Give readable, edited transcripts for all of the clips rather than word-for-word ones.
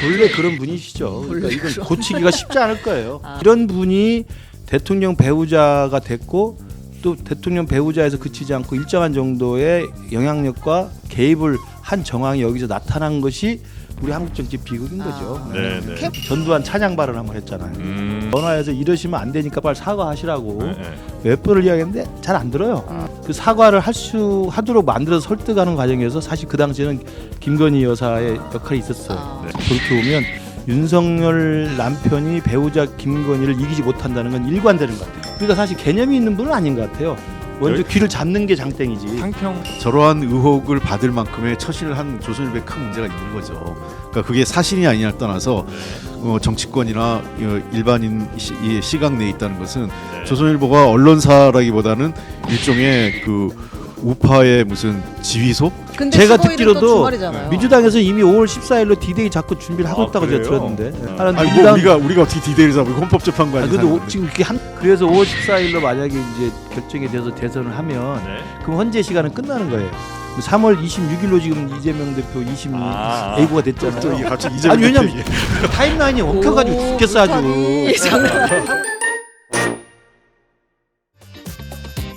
원래 그런 분이시죠. 그러니까 이건 고치기가 쉽지 않을 거예요. 이런 분이 대통령 배우자가 됐고 또 대통령 배우자에서 그치지 않고 일정한 정도의 영향력과 개입을 한 정황이 여기서 나타난 것이 우리 한국 정치 비극인 거죠. 네, 네. 전두환 찬양 발언 한번 했잖아요. 전화해서 이러시면 안 되니까 빨리 사과하시라고 네. 몇 번을 이야기했는데 잘 안 들어요. 그 사과를 하도록 만들어서 설득하는 과정에서 사실 그 당시에는 김건희 여사의 역할이 있었어요. 그렇게 보면 윤석열 남편이 배우자 김건희를 이기지 못한다는 건 일관되는 것 같아요. 그러니까 사실 개념이 있는 분은 아닌 것 같아요. 먼저 귀를 잡는 게 장땡이지. 상평 저러한 의혹을 받을 만큼의 처신을 한 조선일보에 큰 문제가 있는 거죠. 그러니까 그게 사실이 아니냐를 떠나서 정치권이나 일반인 시각 내에 있다는 것은 조선일보가 언론사라기보다는 일종의 그 우파의 무슨 지휘소? 근데 제가 15일은 또 듣기로도 주말이잖아요. 민주당에서 이미 5월 14일로 D-Day 자꾸 준비를 하고 있다고 제가 그래요? 들었는데. 아니 뭐 우리가 어떻게 디데이를 잡고 헌법재판관 아, 아니야? 근데 지금 이렇게 그래서 5월 14일로 만약에 이제 결정이 돼서 대선을 하면 네. 그럼 헌재 시간은 끝나는 거예요. 3월 26일로 지금 이재명 대표 20A구가 됐잖아요. 또 이게 갑자기 이재명 아니 왜냐면 대표 타임라인이 엉켜가지고 죽겠어 아주.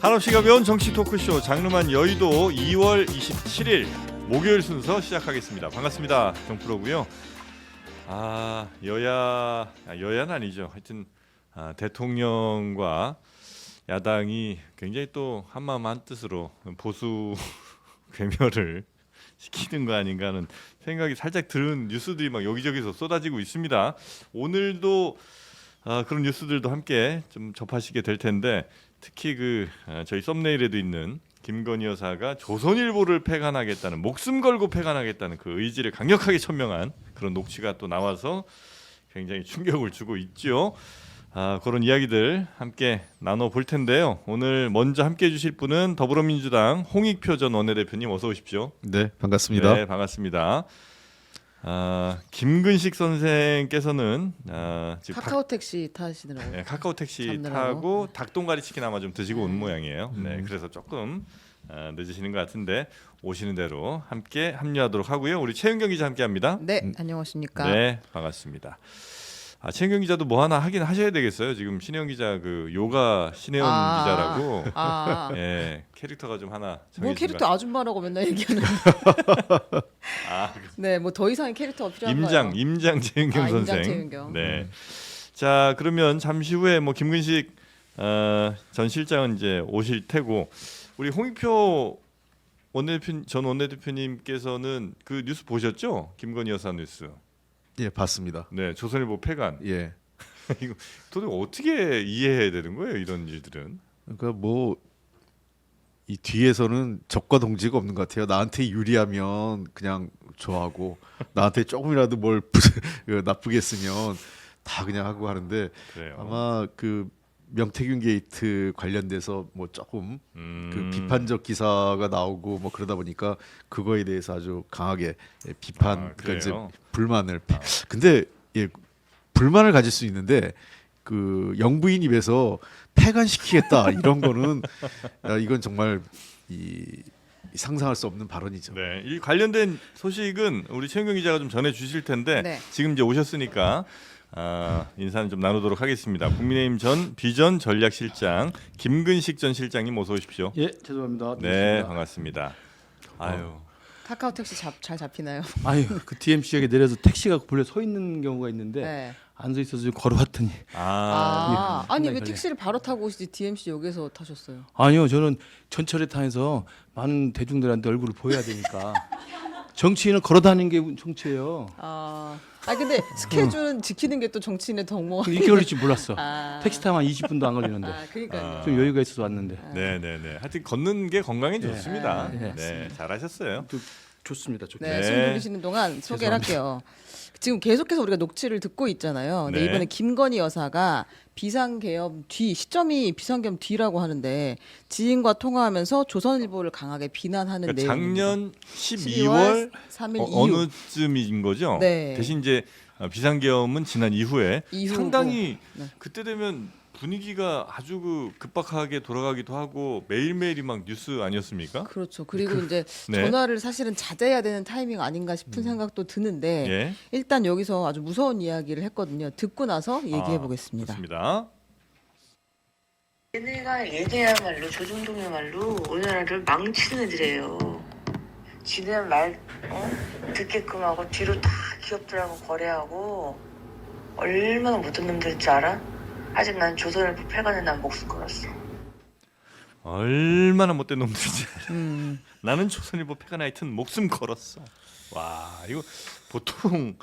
한없이가 배운 정치 토크쇼 장르만 여의도 2월 27일 목요일 순서 시작하겠습니다. 반갑습니다. 정프로고요. 여야는 아니죠. 하여튼 대통령과 야당이 굉장히 또 한마음 한뜻으로 보수 괴멸을 시키는 거 아닌가 하는 생각이 살짝 드는 뉴스들이 막 여기저기서 쏟아지고 있습니다. 오늘도 그런 뉴스들도 함께 좀 접하시게 될 텐데 특히 저희 썸네일에도 있는 김건희 여사가 조선일보를 폐간하겠다는 목숨 걸고 폐간하겠다는 그 의지를 강력하게 천명한 그런 녹취가 또 나와서 굉장히 충격을 주고 있죠. 그런 이야기들 함께 나눠볼 텐데요. 오늘 먼저 함께해 주실 분은 더불어민주당 홍익표 전 원내대표님 어서 오십시오. 네, 반갑습니다. 네, 반갑습니다. 김근식 선생께서는 지금 카카오 택시 타시더라고요. 네, 카카오 택시 잡느라고. 타고 닭동가리 치킨 아마 좀 드시고 온 모양이에요. 네, 그래서 조금 늦으시는 것 같은데 오시는 대로 함께 합류하도록 하고요. 우리 최윤경 기자 함께합니다. 네, 안녕하십니까. 네, 반갑습니다. 최윤경 기자도 뭐 하나 하긴 하셔야 되겠어요. 지금 신혜영 기자 요가 신혜영 기자라고 예, 캐릭터가 좀 하나 뭐 정해진 캐릭터 것 아줌마라고 맨날 얘기하는. 같- 네, 뭐 더 이상의 캐릭터가 필요한가요? 임장 최윤경 선생. 임장 최윤경. 네. 자 그러면 잠시 후에 뭐 김근식 전 실장은 이제 오실 테고 우리 홍익표 전 원내대표님께서는 그 뉴스 보셨죠? 김건희 여사 뉴스. 예, 봤습니다. 네, 조선일보 폐간. 예. 이거 도대체 어떻게 이해해야 되는 거예요? 이런 일들은. 그러니까 뭐 이 뒤에서는 적과 동지가 없는 것 같아요. 나한테 유리하면 그냥 좋아하고 나한테 조금이라도 뭘 나쁘게 쓰면 다 그냥 하고 하는데 그래요. 아마 그 명태균 게이트 관련돼서 뭐 조금 그 비판적 기사가 나오고 뭐 그러다 보니까 그거에 대해서 아주 강하게 비판 그러니까 이제 그래요? 불만을 근데 불만을 가질 수 있는데 그 영부인 입에서 폐간시키겠다 이런 거는 이건 정말 상상할 수 없는 발언이죠. 네, 이 관련된 소식은 우리 최윤경 기자가 좀 전해 주실 텐데 네. 지금 이제 오셨으니까 인사는 좀 나누도록 하겠습니다. 국민의힘 전 비전 전략실장 김근식 전 실장님 어서 오십시오. 예, 죄송합니다. 네, 반갑습니다. 아유. 카카오 택시 잘 잡히나요? 아유, 그 DMC역에 내려서 택시가 불려 서 있는 경우가 있는데 네. 안 서 있어서 좀 걸어왔더니 아니 왜 걸려. 택시를 바로 타고 오시지 DMC 역에서 타셨어요? 아니요, 저는 전철에 타면서 많은 대중들한테 얼굴을 보여야 되니까 정치인은 걸어다니는 게 정치예요. 근데 스케줄은 지키는 게 또 정치인의 덕목. 이렇게 걸릴 줄 몰랐어. 아. 택시 타면 한 20분도 안 걸리는데 그러니까요. 좀 여유가 있어서 왔는데 네, 네, 네. 하여튼 걷는 게 건강에 좋습니다. 네, 네, 잘하셨어요. 또 좋습니다. 좋습니다. 네, 네. 숨 돌리시는 동안 소개를 할게요. 지금 계속해서 우리가 녹취를 듣고 있잖아요. 근데 네. 이번에 김건희 여사가 비상계엄 뒤 시점이 비상계엄 뒤라고 하는데 지인과 통화하면서 조선일보를 강하게 비난하는 그러니까 내용입니다. 작년 12월 3일 이후. 어느쯤인 거죠? 네. 대신 이제 비상계엄은 지난 이후에 이후고. 상당히 네. 그때 되면 분위기가 아주 급박하게 돌아가기도 하고 매일매일이 막 뉴스 아니었습니까? 그렇죠. 그리고 이제 네. 전화를 사실은 자제해야 되는 타이밍 아닌가 싶은 생각도 드는데 예. 일단 여기서 아주 무서운 이야기를 했거든요. 듣고 나서 얘기해 보겠습니다. 좋습니다. 얘네야말로 조중동이야말로 우리나라를 망치는 애들이에요. 지는 말 듣게끔 하고 뒤로 다 기업들하고 거래하고 얼마나 못된 놈들인지 알아? 아직 난 조선일보 폐간에 난 목숨 걸었어. 얼마나 못된 놈들인지. 음. 나는 조선일보 폐간 하여튼 목숨 걸었어. 와 이거 보통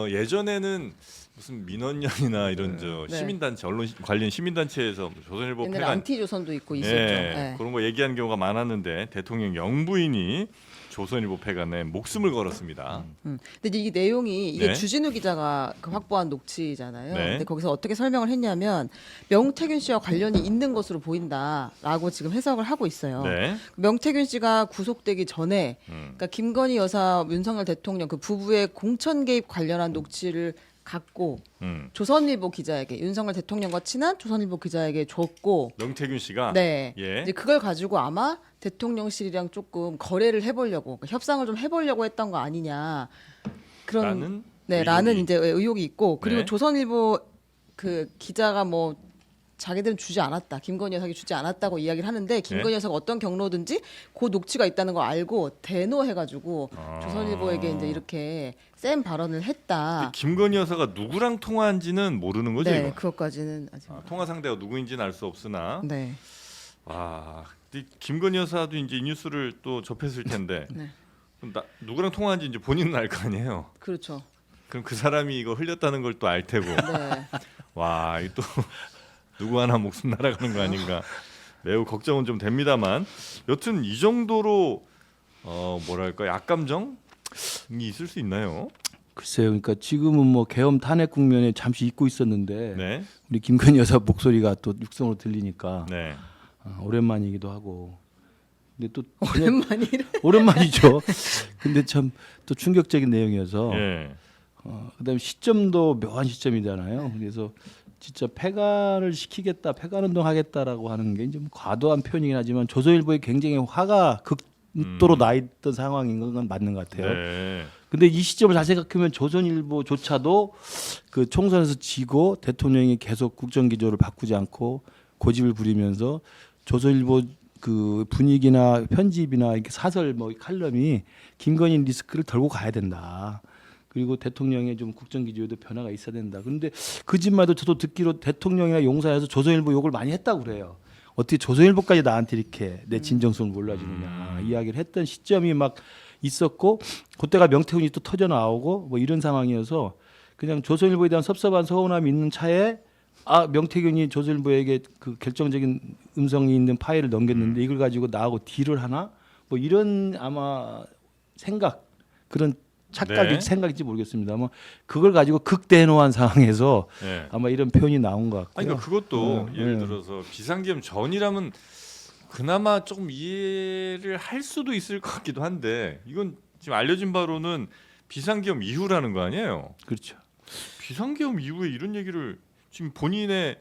예전에는 무슨 민원연이나 이런 저 네. 시민단체 언론 관련 시민단체에서 조선일보 옛날에 폐간 안티조선도 있고 있었죠. 예, 네. 그런 거 얘기한 경우가 많았는데 대통령 영부인이 조선일보 폐간에 목숨을 걸었습니다. 근데 이게 내용이 이게 네. 주진우 기자가 그 확보한 녹취잖아요. 네. 근데 거기서 어떻게 설명을 했냐면 명태균 씨와 관련이 있는 것으로 보인다라고 지금 해석을 하고 있어요. 네. 명태균 씨가 구속되기 전에 음. 그러니까 김건희 여사 윤석열 대통령 그 부부의 공천 개입 관련한 녹취를 갖고 조선일보 기자에게 윤석열 대통령과 친한 조선일보 기자에게 줬고 명태균 씨가 네. 예. 이제 그걸 가지고 아마 대통령실이랑 조금 거래를 해보려고 그러니까 협상을 좀 해보려고 했던 거 아니냐 그런 라는 라는 의혹이. 이제 의혹이 있고 그리고 네. 조선일보 그 기자가 뭐 자기들은 주지 않았다 김건희 여사에게 주지 않았다고 이야기를 하는데 김건희 네. 여사가 어떤 경로든지 그 녹취가 있다는 걸 알고 대노해가지고 조선일보에게 이제 이렇게 센 발언을 했다. 김건희 여사가 누구랑 통화한지는 모르는 거죠. 네, 이거? 그것까지는 아직. 통화 상대가 누구인지는 알 수 없으나 네. 와 근데 김건희 여사도 이제 이 뉴스를 또 접했을 텐데 네. 그럼 누구랑 통화한지 이제 본인은 알 거 아니에요. 그렇죠. 그럼 그 사람이 이거 흘렸다는 걸 또 알 테고 네. 와 이거 또 누구 하나 목숨 날아가는 거 아닌가 매우 걱정은 좀 됩니다만 여튼 이 정도로 뭐랄까 약감정이 있을 수 있나요? 글쎄요. 그러니까 지금은 뭐 계엄 탄핵 국면에 잠시 잊고 있었는데 네, 우리 김건희 여사 목소리가 또 육성으로 들리니까 네. 오랜만이기도 하고. 근데 또 오랜만이래. 오랜만이죠. 근데 참 또 충격적인 내용이어서 예. 그다음에 시점도 묘한 시점이잖아요. 그래서 진짜 폐간을 시키겠다, 폐간 운동하겠다라고 하는 게 이제 뭐 과도한 표현이긴 하지만 조선일보에 굉장히 화가 극도로 나 있던 상황인 건 맞는 것 같아요. 네. 근데 이 시점을 잘 생각하면 조선일보조차도 그 총선에서 지고 대통령이 계속 국정 기조를 바꾸지 않고 고집을 부리면서 조선일보 그 분위기나 편집이나 이렇게 사설 뭐 칼럼이 김건희 리스크를 덜고 가야 된다. 그리고 대통령의 좀 국정 기조에도 변화가 있어야 된다. 그런데 그 집마다 저도 듣기로 대통령이나 용사에서 조선일보 욕을 많이 했다고 그래요. 어떻게 조선일보까지 나한테 이렇게 내 진정성을 몰라주느냐 이야기를 했던 시점이 막 있었고 그때가 명태균이 또 터져 나오고 뭐 이런 상황이어서 그냥 조선일보에 대한 섭섭한 서운함이 있는 차에 명태균이 조선일보에게 그 결정적인 음성이 있는 파일을 넘겼는데 이걸 가지고 나하고 딜을 하나 뭐 이런 아마 생각 그런 착각이 네. 생각인지 모르겠습니다만 그걸 가지고 극대노한 상황에서 네. 아마 이런 표현이 나온 것 같고요. 아니 그러니까 그것도 네. 예를 네. 들어서 비상계엄 전이라면 그나마 조금 이해를 할 수도 있을 것 같기도 한데 이건 지금 알려진 바로는 비상계엄 이후라는 거 아니에요? 그렇죠. 비상계엄 이후에 이런 얘기를 지금 본인의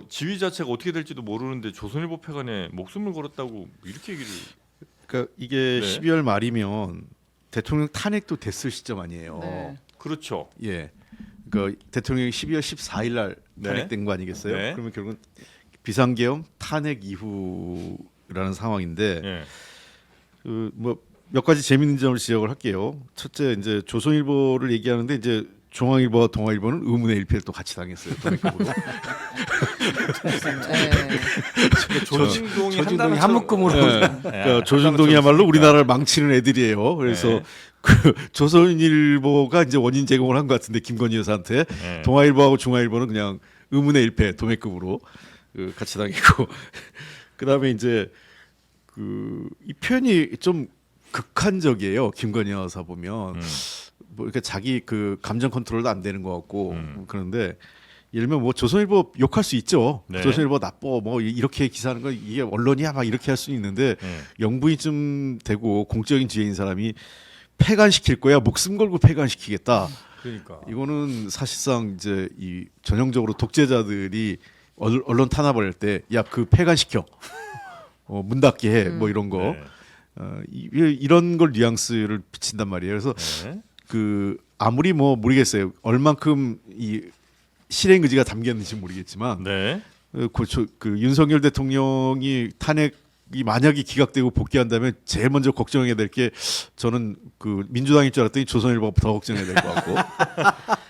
지위 자체가 어떻게 될지도 모르는데 조선일보 폐간에 목숨을 걸었다고 이렇게 얘기를 그러니까 이게 네. 12월 말이면 대통령 탄핵도 됐을 시점 아니에요. 네. 그렇죠. 예. 그러니까 대통령이 12월 14일 날 네. 탄핵된 거 아니겠어요? 네. 그러면 결국은 비상계엄 탄핵 이후라는 상황인데 예. 그 뭐 몇 가지 재미있는 점을 지적을 할게요. 첫째 이제 조선일보를 얘기하는데 이제 중앙일보와 동아일보는 의문의 일패를 또 같이 당했어요. 도매급으로. 네. 조중동이 조중동이 한 묶음으로 그러니까 조중동이야말로 우리나라를 망치는 애들이에요. 그래서 네. 그 조선일보가 이제 원인 제공을 한 것 같은데 김건희 여사한테 네. 동아일보하고 중앙일보는 그냥 의문의 일패 도매급으로 같이 당했고 그다음에 이제 이 표현이 좀 극한적이에요. 김건희 여사 보면 뭐 이렇게 자기 그 감정 컨트롤도 안 되는 것 같고 그런데 예를 들면 뭐 조선일보 욕할 수 있죠. 네. 조선일보 나빠 뭐 이렇게 기사하는 거 이게 언론이야 막 이렇게 할 수는 있는데 영부인쯤 되고 공적인 지혜인 사람이 폐간시킬 거야 목숨 걸고 폐간시키겠다 그러니까 이거는 사실상 이제 이 전형적으로 독재자들이 언론 탄압을 할 때 야 그 폐간시켜 문 닫게 해 뭐 이런 거 네. 이런 걸 뉘앙스를 비친단 말이에요. 그래서 네. 그 아무리 뭐 모르겠어요. 얼만큼 이 실행 의지가 담겼는지 모르겠지만 네. 그 윤석열 대통령이 탄핵이 만약에 기각되고 복귀한다면 제일 먼저 걱정해야 될 게 저는 그 민주당일 줄 알았더니 조선일보가 더 걱정해야 될 것 같고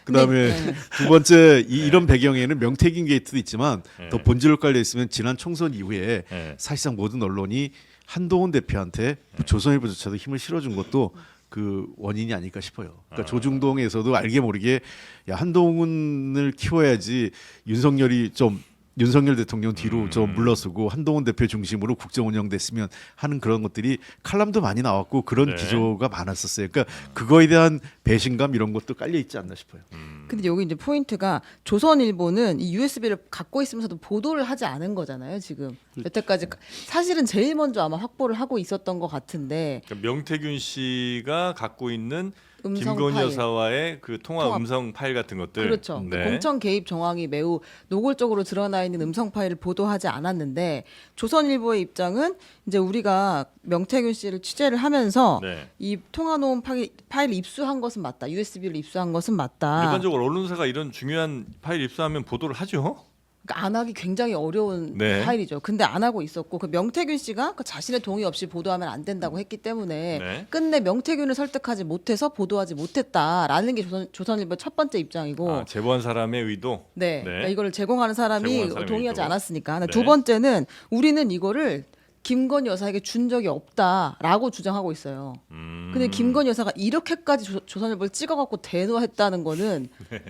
그다음에 네. 두 번째 이런 배경에는 명태균 게이트도 있지만 네. 더 본질로 깔려 있으면 지난 총선 이후에 네. 사실상 모든 언론이 한동훈 대표한테 조선일보조차도 힘을 실어준 것도 그 원인이 아닐까 싶어요. 그러니까 조중동에서도 알게 모르게 야 한동훈을 키워야지 윤석열 대통령 뒤로 좀 물러서고 한동훈 대표 중심으로 국정 운영됐으면 하는 그런 것들이 칼럼도 많이 나왔고 그런 네. 기조가 많았었어요. 그러니까 그거에 대한 배신감 이런 것도 깔려 있지 않나 싶어요. 근데 여기 이제 포인트가 조선일보는 이 USB를 갖고 있으면서도 보도를 하지 않은 거잖아요. 지금 여태까지 사실은 제일 먼저 아마 확보를 하고 있었던 것 같은데 그러니까 명태균 씨가 갖고 있는 음성 김건희 파일. 여사와의 그 통화 음성 파일 같은 것들. 그렇죠. 네. 공천 개입 정황이 매우 노골적으로 드러나 있는 음성 파일을 보도하지 않았는데 조선일보의 입장은 이제 우리가 명태균 씨를 취재를 하면서 네. 이 통화 녹음 파일을 입수한 것은 맞다. USB를 입수한 것은 맞다. 일반적으로 언론사가 이런 중요한 파일 입수하면 보도를 하죠. 그러니까 안 하기 굉장히 어려운 네. 파일이죠. 근데 안 하고 있었고 그 명태균 씨가 그 자신의 동의 없이 보도하면 안 된다고 했기 때문에 네. 끝내 명태균을 설득하지 못해서 보도하지 못했다라는 게 조선일보의 첫 번째 입장이고 제보한 사람의 의도. 네, 네. 그러니까 이거를 제공하는 사람이 제공하는 사람의 동의하지 의도. 않았으니까. 네. 두 번째는 우리는 이거를 김건희 여사에게 준 적이 없다라고 주장하고 있어요. 근데 김건희 여사가 이렇게까지 조선일보를 찍어갖고 대노했다는 거는 네.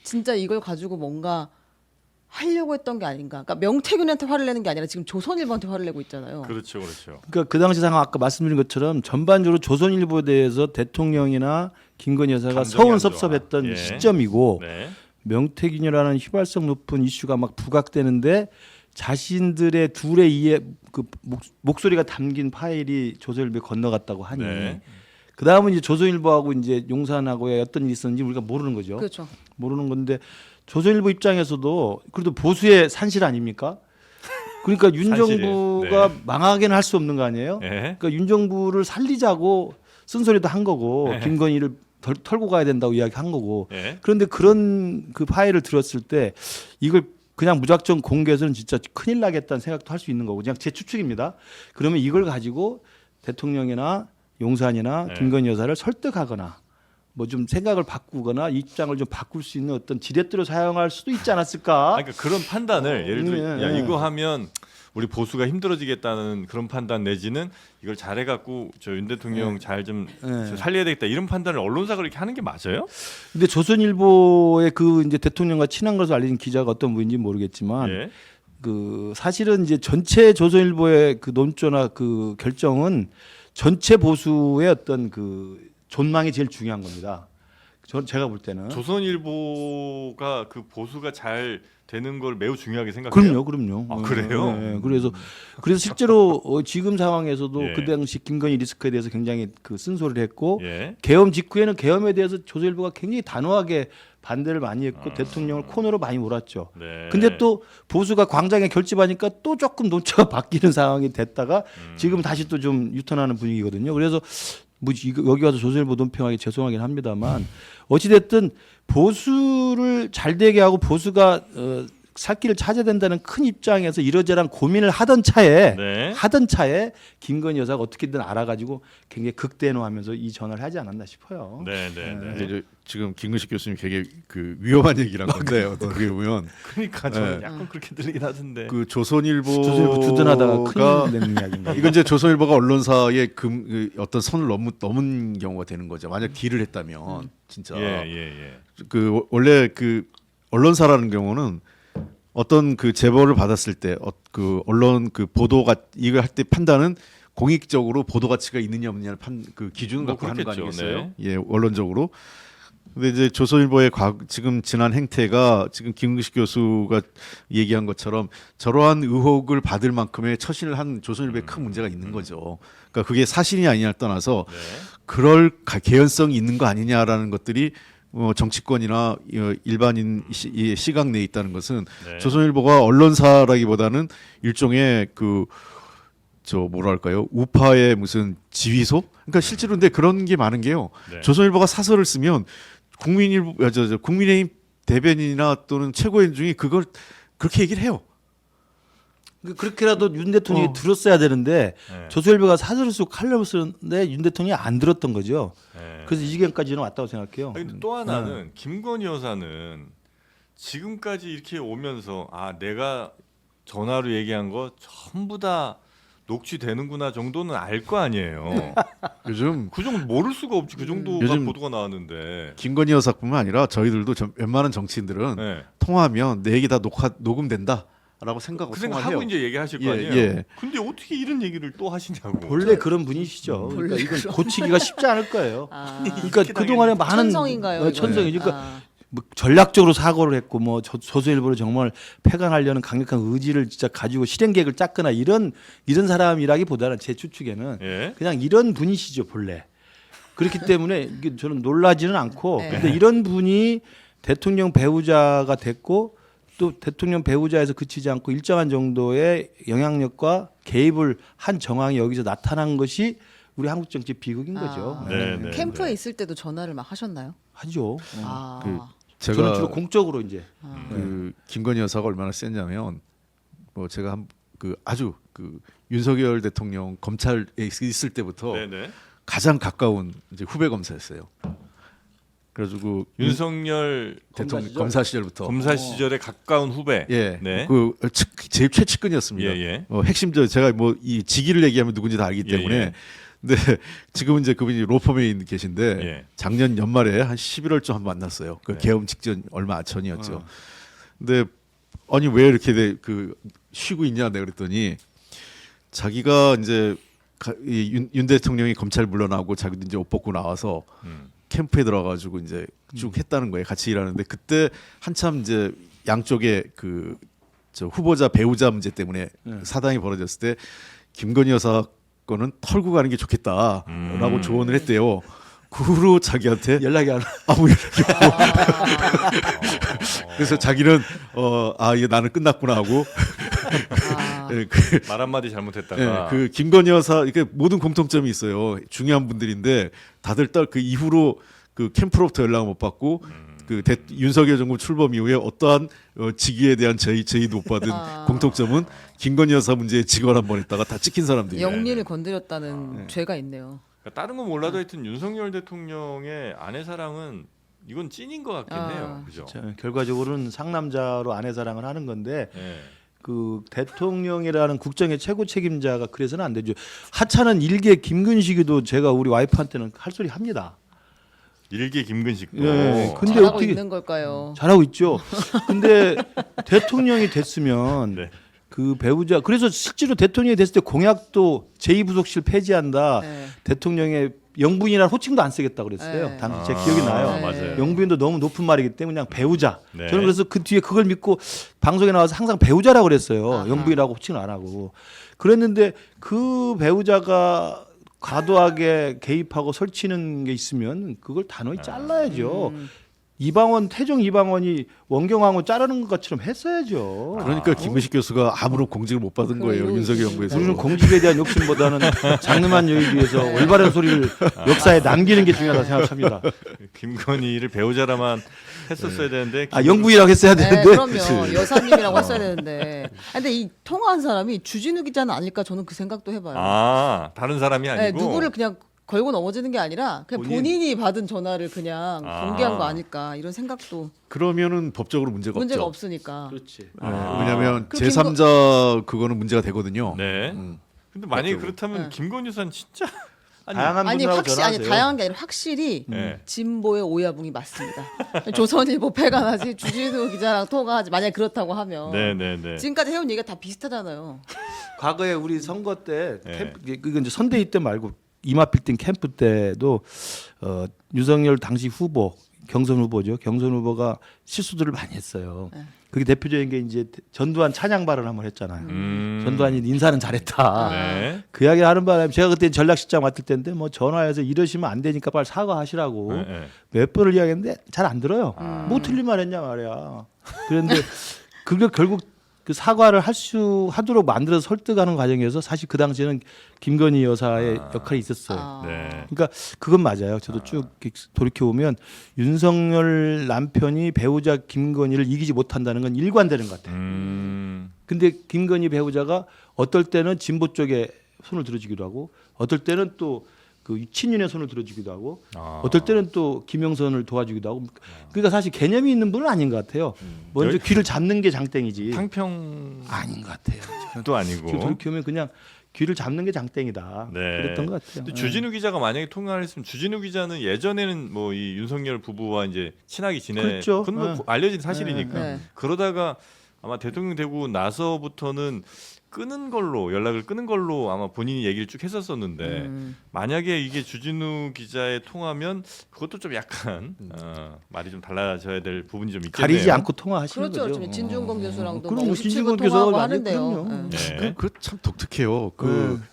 진짜 이걸 가지고 뭔가 하려고 했던 게 아닌가. 그러니까 명태균한테 화를 내는 게 아니라 지금 조선일보한테 화를 내고 있잖아요. 그렇죠, 그렇죠. 그러니까 그 당시 상황 아까 말씀드린 것처럼 전반적으로 조선일보에 대해서 대통령이나 김건희 여사가 감정이 안 좋아. 서운섭섭했던 예. 시점이고 네. 명태균이라는 휘발성 높은 이슈가 막 부각되는데 자신들의 둘의 이해 그 목소리가 담긴 파일이 조선일보에 건너갔다고 하니 네. 그 다음은 이제 조선일보하고 이제 용산하고의 어떤 일이 있었는지 우리가 모르는 거죠. 그렇죠. 모르는 건데 조선일보 입장에서도 그래도 보수의 산실 아닙니까? 그러니까 윤 정부가 네. 망하게는 할 수 없는 거 아니에요? 네. 그러니까 윤 정부를 살리자고 쓴소리도 한 거고 네. 김건희를 털고 가야 된다고 이야기한 거고 네. 그런데 그런 그 파일을 들었을 때 이걸 그냥 무작정 공개해서는 진짜 큰일 나겠다는 생각도 할 수 있는 거고 그냥 제 추측입니다. 그러면 이걸 가지고 대통령이나 용산이나 네. 김건희 여사를 설득하거나 뭐 좀 생각을 바꾸거나 입장을 좀 바꿀 수 있는 어떤 지렛대로 사용할 수도 있지 않았을까? 그러니까 그런 판단을 예를 들어 네. 야 이거 하면 우리 보수가 힘들어지겠다는 그런 판단 내지는 이걸 잘해갖고 저 윤 대통령 잘 좀 네. 살려야 되겠다 이런 판단을 언론사가 그렇게 하는 게 맞아요? 근데 조선일보의 그 이제 대통령과 친한 것으로 알려진 기자가 어떤 분인지 모르겠지만 예. 그 사실은 이제 전체 조선일보의 그 논조나 그 결정은 전체 보수의 어떤 그 존망이 제일 중요한 겁니다. 제가 볼 때는 조선일보가 그 보수가 잘 되는 걸 매우 중요하게 생각해요. 그럼요. 아, 그래요? 네, 그래서 실제로 지금 상황에서도 예. 그 당시 김건희 리스크에 대해서 굉장히 그 쓴소리를 했고 예. 계엄 직후에는 계엄에 대해서 조선일보가 굉장히 단호하게 반대를 많이 했고 대통령을 코너로 많이 몰았죠. 네. 근데 또 보수가 광장에 결집하니까 또 조금 논조가 바뀌는 상황이 됐다가 지금 다시 또 좀 유턴하는 분위기거든요. 그래서 뭐 여기 와서 조선일보 논평하기 죄송하긴 합니다만 어찌 됐든 보수를 잘 되게 하고 보수가 살 길을 찾아야 된다는 큰 입장에서 이러저런 고민을 하던 차에 네. 김건희 여사가 어떻게든 알아가지고 굉장히 극대노하면서 이 전화를 하지 않았나 싶어요. 네, 네, 네. 이제 지금 김근식 교수님 되게 그 위험한 얘기를 한 건데 어떻게 보면 그러니까 저는 네. 약간 그렇게 들리긴 하던데. 그 조선일보가 조선일보 주둔하다가 큰일 내는 이야기인가. 이건 이제 조선일보가 언론사의 그 어떤 선을 넘은 경우가 되는 거죠. 만약 딜을 했다면 진짜 예. 그 원래 그 언론사라는 경우는 어떤 그 제보를 받았을 때 그 언론 그 보도가 이걸 할 때 판단은 공익적으로 보도 가치가 있느냐 없느냐를 그 기준을 뭐 갖고 하는 거 그렇겠죠. 아니겠어요? 네. 예, 원론적으로. 근데 이제 조선일보의 지금 지난 행태가 지금 김근식 교수가 얘기한 것처럼 저러한 의혹을 받을 만큼의 처신을 한 조선일보에 큰 문제가 있는 거죠. 그러니까 그게 사실이 아니냐를 떠나서 네. 그럴 개연성이 있는 거 아니냐라는 것들이 정치권이나 일반인 시각 내에 있다는 것은 네. 조선일보가 언론사라기보다는 일종의 뭐랄까요, 우파의 무슨 지휘소? 그러니까 실제로 근데 그런 게 많은 게요. 네. 조선일보가 사설을 쓰면 국민의힘 대변인이나 또는 최고위원 중에 그걸 그렇게 얘기를 해요. 그렇게라도 윤 대통령이 들었어야 되는데 네. 조선일보가 사설을 쓰고 칼럼을 쓰는데 윤 대통령이 안 들었던 거죠. 네. 그래서 이 지경까지는 왔다고 생각해요. 아니, 근데 또 하나는 김건희 여사는 지금까지 이렇게 오면서 내가 전화로 얘기한 거 전부 다 녹취되는구나 정도는 알 거 아니에요. 요즘 그 정도 모를 수가 없지. 그 정도가 요즘 보도가 나왔는데. 김건희 여사뿐만 아니라 저희들도 웬만한 정치인들은 네. 통화하면 내 얘기 다 녹음된다라고 생각하고 그 통화해요. 생각하고 이제 얘기하실 거 예, 아니에요. 예. 근데 어떻게 이런 얘기를 또 하시냐고. 본래 그런 분이시죠. 그러니까 이건 고치기가 쉽지 않을 거예요. 그러니까 이렇게 그 동안에 많은 천성인가요? 천성이 이거는? 그러니까 뭐 전략적으로 사고를 했고 뭐 조선일보를 정말 폐간하려는 강력한 의지를 진짜 가지고 실행 계획을 짰거나 이런 사람이라기보다는 제 추측에는 예. 그냥 이런 분이시죠 본래. 그렇기 때문에 이게 저는 놀라지는 않고 네. 근데 이런 분이 대통령 배우자가 됐고 또 대통령 배우자에서 그치지 않고 일정한 정도의 영향력과 개입을 한 정황이 여기서 나타난 것이 우리 한국 정치 비극인 거죠. 네, 네. 캠프에 있을 때도 전화를 막 하셨나요? 하죠. 제가 저는 주로 공적으로 이제 김건희 여사가 얼마나 셌냐면 제가 아주 윤석열 대통령 검찰에 있을 때부터 네네. 가장 가까운 이제 후배 검사였어요. 그래가지고 윤석열 대통령 검사 시절부터 검사 시절에 가까운 후배. 예, 네. 제일 최측근이었습니다. 예. 핵심 제가 이 직위를 얘기하면 누군지 다 알기 때문에. 예. 근데 지금은 이제 그분이 로펌에 계신데 예. 작년 연말에 한 11월쯤 한번 만났어요. 그 네. 계엄 직전 얼마 전이었죠. 근데 아니 왜 이렇게 쉬고 있냐 내가 그랬더니 자기가 이제 윤 대통령이 검찰 물러나고 자기도 이제 옷 벗고 나와서 캠프에 들어가지고 이제 쭉 했다는 거예요. 같이 일하는데 그때 한참 이제 양쪽에 저 후보자 배우자 문제 때문에 사당이 벌어졌을 때 김건희 여사 거는 털고 가는 게 좋겠다라고 조언을 했대요. 그 후로 자기한테 연락이 안 와. 아무 연락이 없고 그래서 자기는 이게 나는 끝났구나 하고 말 한마디 잘못했다가 그 김건희 여사 이게 모든 공통점이 있어요. 중요한 분들인데 다들 딱 그 이후로 그 캠프로부터 연락을 못 받고 윤석열 정부 출범 이후에 어떠한 직위에 대한 제의도 못 받은 공통점은 김건희 여사 문제에 직원 한번 했다가 다 찍힌 사람들이에요. 영리를 건드렸다는 죄가 있네요. 그러니까 다른 건 몰라도 하여튼 윤석열 대통령의 아내 사랑은 이건 찐인 것 같긴 해요. 그죠? 결과적으로는 상남자로 아내 사랑을 하는 건데 예. 그 대통령이라는 국정의 최고 책임자가 그래서는 안 되죠. 하찮은 일개 김근식이도 제가 우리 와이프한테는 할 소리 합니다. 일개 김근식도. 예. 근데 잘하고 어떻게 있는 걸까요? 잘하고 있죠. 근데 대통령이 됐으면 네. 그 배우자 그래서 실제로 대통령이 됐을 때 공약도 제2부속실 폐지한다. 네. 대통령의 영부인이라는 호칭도 안 쓰겠다 그랬어요. 네. 당시 제 기억이 나요. 네. 맞아요. 영부인도 너무 높은 말이기 때문에 그냥 배우자. 네. 저는 그래서 그 뒤에 그걸 믿고 방송에 나와서 항상 배우자라고 그랬어요. 아하. 영부인이라고 호칭을 안 하고. 그랬는데 그 배우자가 과도하게 개입하고 설치는 게 있으면 그걸 단호히 잘라야죠. 이방원 태종 이방원이 원경왕후 자르는 것처럼 했어야죠. 그러니까 김근식 교수가 아무런 공직을 못 받은 거예요. 그리고 윤석열 정부에서. 우리는 공직에 대한 욕심보다는 장르만 여기 위해서 올바른 소리를 역사에 남기는 게 중요하다고 생각합니다. 김건희를 배우자라만 했었어야 되는데 영부인이라고 했어야 네, 되는데. 그럼요. 여사님이라고 했어야 되는데. 근데 이 통화한 사람이 주진우 기자는 아닐까 저는 그 생각도 해봐요. 다른 사람이 네, 아니고 누구를 그냥 걸고 넘어지는 게 아니라 그냥 본인이 받은 전화를 그냥 공개한 거 아닐까 이런 생각도 그러면은 법적으로 문제가 문제가 없죠. 없으니까. 그렇지. 왜냐하면 그 제3자 그거는 문제가 되거든요. 네. 근데 만약에 법적으로. 그렇다면 네. 김건희 여사는 진짜 다양한 아니 분들하고 확실히 전화하세요. 다양한 게 아니라 확실히 네. 진보의 오야붕이 맞습니다. 조선일보 폐간하지 주진우 기자랑 통화하지 만약 그렇다고 하면 네네네. 지금까지 해온 얘기가 다 비슷하잖아요. 과거에 우리 선거 때 네. 캠프, 이건 이제 선대위 때 말고 이마 빌딩 캠프 때도 윤석열 당시 후보 경선 후보죠. 경선 후보가 실수들을 많이 했어요. 네. 그게 대표적인 게 이제 전두환 찬양 발언 한번 했잖아요. 전두환이 인사는 잘했다. 네. 그 이야기 하는 바람에 제가 그때 전략실장 맡을 때인데 뭐 전화해서 이러시면 안 되니까 빨리 사과하시라고 네, 네. 몇 번을 이야기했는데 잘 안 들어요. 뭐 틀린 말 했냐 말이야. 그런데 그게 결국 그 사과를 하도록 만들어서 설득하는 과정에서 사실 그 당시에는 김건희 여사의 역할이 있었어요. 네. 그러니까 그건 맞아요. 저도 쭉 돌이켜 보면 윤석열 남편이 배우자 김건희를 이기지 못한다는 건 일관되는 것 같아요. 근데 김건희 배우자가 어떨 때는 진보 쪽에 손을 들어주기도 하고, 어떨 때는 또 그 친윤의 손을 들어주기도 하고, 어떨 때는 또 김영선을 도와주기도 하고. 그러니까 사실 개념이 있는 분은 아닌 것 같아요. 먼저 귀를 잡는 게 장땡이지. 탕평 아닌 것 같아요. 또 아니고. 지금 돌이켜 보면 그냥 귀를 잡는 게 장땡이다. 네. 그랬던 것 같아요. 근데 주진우 기자가 만약에 통화를 했으면 주진우 기자는 예전에는 뭐 이 윤석열 부부와 이제 친하게 그렇죠. 그건 뭐 네. 알려진 사실이니까. 네. 그러다가 아마 대통령 되고 나서부터는 연락을 끊은 걸로 아마 본인이 얘기를 쭉 했었었는데 만약에 이게 주진우 기자의 통화면 그것도 좀 약간 말이 좀 달라져야 될 부분이 좀 있겠네요. 가리지 않고 통화하시는 그렇죠. 거죠. 지금 진중권 교수랑도 그럼 뭐 진중권 57분 교수가 통화하고 아니, 하는데요. 그럼요. 네. 그 참 독특해요.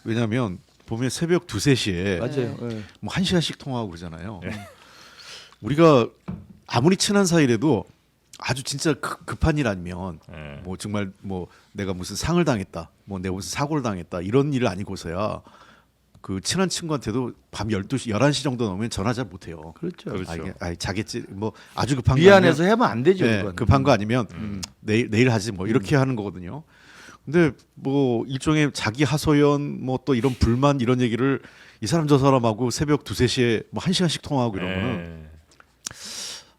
왜냐하면 보면 새벽 2, 3시에 맞아요. 네. 뭐 1시간씩 통화하고 그러잖아요. 네. 우리가 아무리 친한 사이라도 아주 진짜 급한 일 아니면 네. 뭐 정말 뭐 내가 무슨 상을 당했다, 뭐 내가 무슨 사고를 당했다 이런 일 아니고서야 그 친한 친구한테도 밤 12시, 11시 정도 넘으면 전화 잘 못 해요. 그렇죠. 그렇죠. 아, 이게 자겠지. 뭐 아주 급한 거 미안해서 하면 안 되죠. 네, 그건. 급한 거 아니면 내일 하지 뭐 이렇게 하는 거거든요. 근데 뭐 일종의 자기 하소연 뭐 또 이런 불만 이런 얘기를 이 사람 저 사람하고 새벽 2, 3시에 뭐 1시간씩 통화하고 이런 거는 네.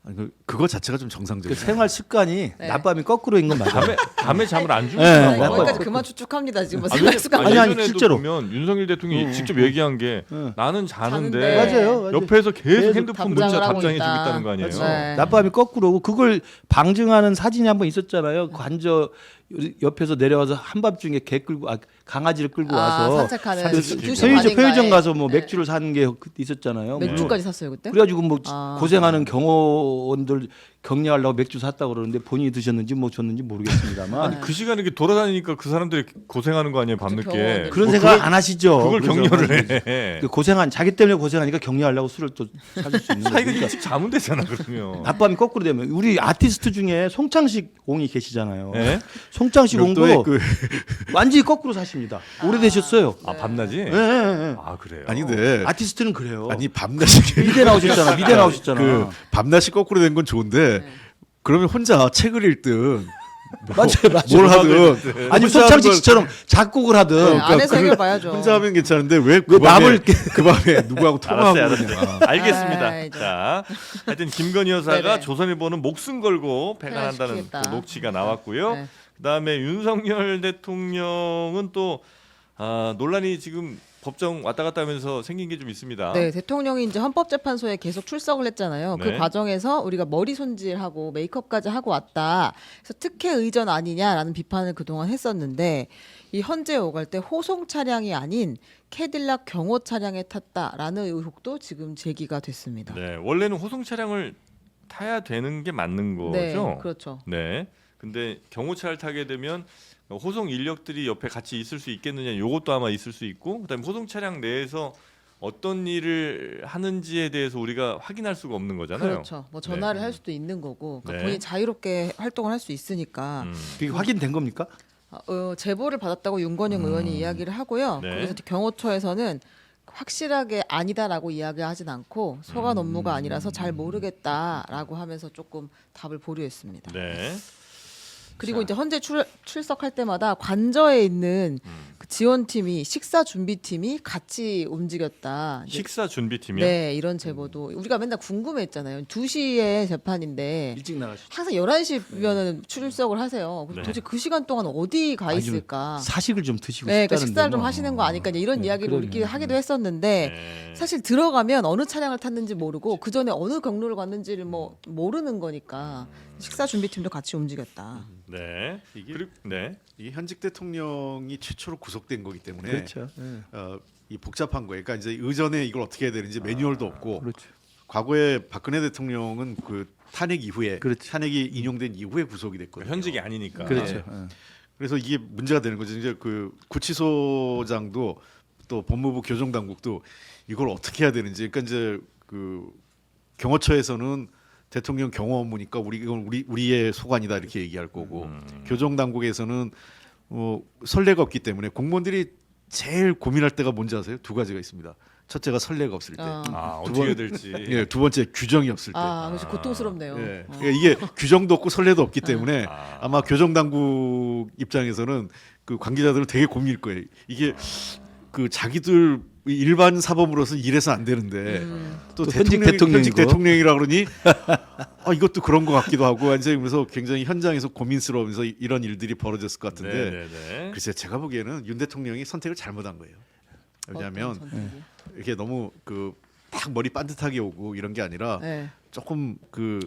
아니, 그거 자체가 좀 그 정상적이에요. 생활 습관이 네. 낮밤이 거꾸로인 건 맞아요. 밤에 잠을 안 네, 주무시나 봐. 맞아요. 거기까지 그만 추측합니다. 지금 뭐 아니, 생각 습관. 아니, 예전에도 실제로. 보면 윤석열 대통령이 직접 얘기한 게 나는 자는데 자는데. 옆에서 계속 계속 핸드폰 답장을 문자 하고 답장해 주고 있다. 있다는 거 아니에요? 그렇죠. 네. 낮밤이 거꾸로고 그걸 방증하는 사진이 한번 있었잖아요. 관저 옆에서 내려와서 한밤중에 강아지를 끌고 와서 산책하는 사진 두시 찍고. 편의점 반인가에. 가서 뭐 네. 맥주를 사는 게 있었잖아요. 맥주까지 샀어요 그때? 그래가지고 뭐 아. 고생하는 경호원들 격려하려고 맥주 샀다고 그러는데 본인이 드셨는지 뭐 줬는지 모르겠습니다만 아니 그 시간에 이렇게 돌아다니니까 그 사람들이 고생하는 거 아니에요 밤늦게. 병원에. 그런 뭐 생각 안 하시죠. 그걸 그래서 격려를 해. 그 고생한 자기 때문에 고생하니까 격려하려고 술을 또 사줄 수 있는 거죠. 사이가 그러니까 일찍 자면 되잖아 그러면. 낮밤이 거꾸로 되면 우리 아티스트 중에 송창식 옹이 계시잖아요. 네? 송창식 옹도 로또의 그 완전히 거꾸로 사십니다. 오래되셨어요. 아 밤낮이? 예, 예, 예. 아 그래요. 아닌데 아티스트는 그래요. 아니 밤낮이 미대 나오셨잖아. 미대 나오셨잖아. 그 밤낮이 거꾸로 된 건 좋은데 그러면 혼자 책을 읽든 맞아요, 맞아요. 뭘 하든 아니 혼자 송창식 하는 씨처럼 작곡을 하든 네, 그러니까 안에서 그걸 해결봐야죠. 혼자 하면 괜찮은데 왜 왜 그 밤에 남을 그 밤에 누구하고 통화하고 알았어요. 그러냐. 알겠습니다. 아이, 자, 하여튼 김건희 여사가 네네. 조선일보는 목숨 걸고 폐간한다는 폐간시키겠다. 또 녹취가 나왔고요. 네. 그다음에 윤석열 대통령은 또 논란이 지금 법정 왔다 갔다 하면서 생긴 게 좀 있습니다. 네, 대통령이 이제 헌법재판소에 계속 출석을 했잖아요. 네. 그 과정에서 우리가 머리 손질하고 메이크업까지 하고 왔다. 그래서 특혜 의전 아니냐라는 비판을 그동안 했었는데 이 헌재 오갈 때 호송 차량이 아닌 캐딜락 경호 차량에 탔다라는 의혹도 지금 제기가 됐습니다. 네, 원래는 호송 차량을 타야 되는 게 맞는 거죠. 네, 그렇죠. 네. 근데 경호차를 타게 되면 호송 인력들이 옆에 같이 있을 수 있겠느냐, 요것도 아마 있을 수 있고, 그다음에 호송 차량 내에서 어떤 일을 하는지에 대해서 우리가 확인할 수가 없는 거잖아요. 그렇죠. 뭐 전화를 네. 할 수도 있는 거고, 그러니까 네. 본인이 자유롭게 활동을 할 수 있으니까 그게 확인된 겁니까? 제보를 받았다고 윤건영 의원이 이야기를 하고요. 네. 그래서 경호처에서는 확실하게 아니다라고 이야기하진 않고 소관 업무가 아니라서 잘 모르겠다라고 하면서 조금 답을 보류했습니다. 네. 그리고 이제 헌재 출석할 때마다 관저에 있는 그 지원팀이 식사 준비팀이 같이 움직였다. 이제 식사 준비팀이요? 네, 이런 제보도 우리가 맨날 궁금했잖아요. 2시에 재판인데 일찍 나가시죠. 항상 11시면은 출석을 하세요. 그래서 네. 도대체 그 시간 동안 어디 가 아니, 있을까? 사식을 좀 드시고 네, 그러니까 싶다는데 식사를 좀 뭐. 하시는 거 아닐까 이제 이런 네, 이야기를 그러면. 우리끼리 하기도 했었는데 네. 사실 들어가면 어느 차량을 탔는지 모르고 그 전에 어느 경로를 갔는지를 뭐 모르는 거니까 식사 준비팀도 같이 움직였다. 네. 이게 그리고 네. 이게 현직 대통령이 최초로 구속된 거기 때문에 그렇죠. 예. 이 복잡한 거예요. 그러니까 이제 의전에 이걸 어떻게 해야 되는지 매뉴얼도 없고 그렇죠. 과거에 박근혜 대통령은 그 탄핵 이후에 그렇지. 탄핵이 인용된 이후에 구속이 됐거든요. 현직이 아니니까. 그렇죠. 네. 그래서 이게 문제가 되는 거죠. 이제 그 구치소장도 또 법무부 교정당국도 이걸 어떻게 해야 되는지. 그러니까 이제 그 경호처에서는 대통령 경호 업무니까 이건 우리의 소관이다 이렇게 얘기할 거고 교정당국에서는 선례가 없기 때문에 공무원들이 제일 고민할 때가 뭔지 아세요? 두 가지가 있습니다. 첫째가 선례가 없을 때, 어떻게 해야 될지. 예, 두 번째 규정이 없을 때. 그래서 고통스럽네요. 예. 그러니까 이게 규정도 없고 선례도 없기 때문에 아. 아마 교정당국 입장에서는 그 관계자들은 되게 고민일 거예요. 이게 그 자기들 일반 사범으로서 이래서 안 되는데 또 또 현직 현직 대통령이고. 대통령이라 그러니 이것도 그런 것 같기도 하고 완전히 그래서 굉장히 현장에서 고민스러우면서 이런 일들이 벌어졌을 것 같은데 네네네. 글쎄 제가 보기에는 윤 대통령이 선택을 잘못한 거예요. 왜냐하면 어떤 선택이? 이렇게 너무 그 막 머리 반듯하게 오고 이런 게 아니라 네. 조금 그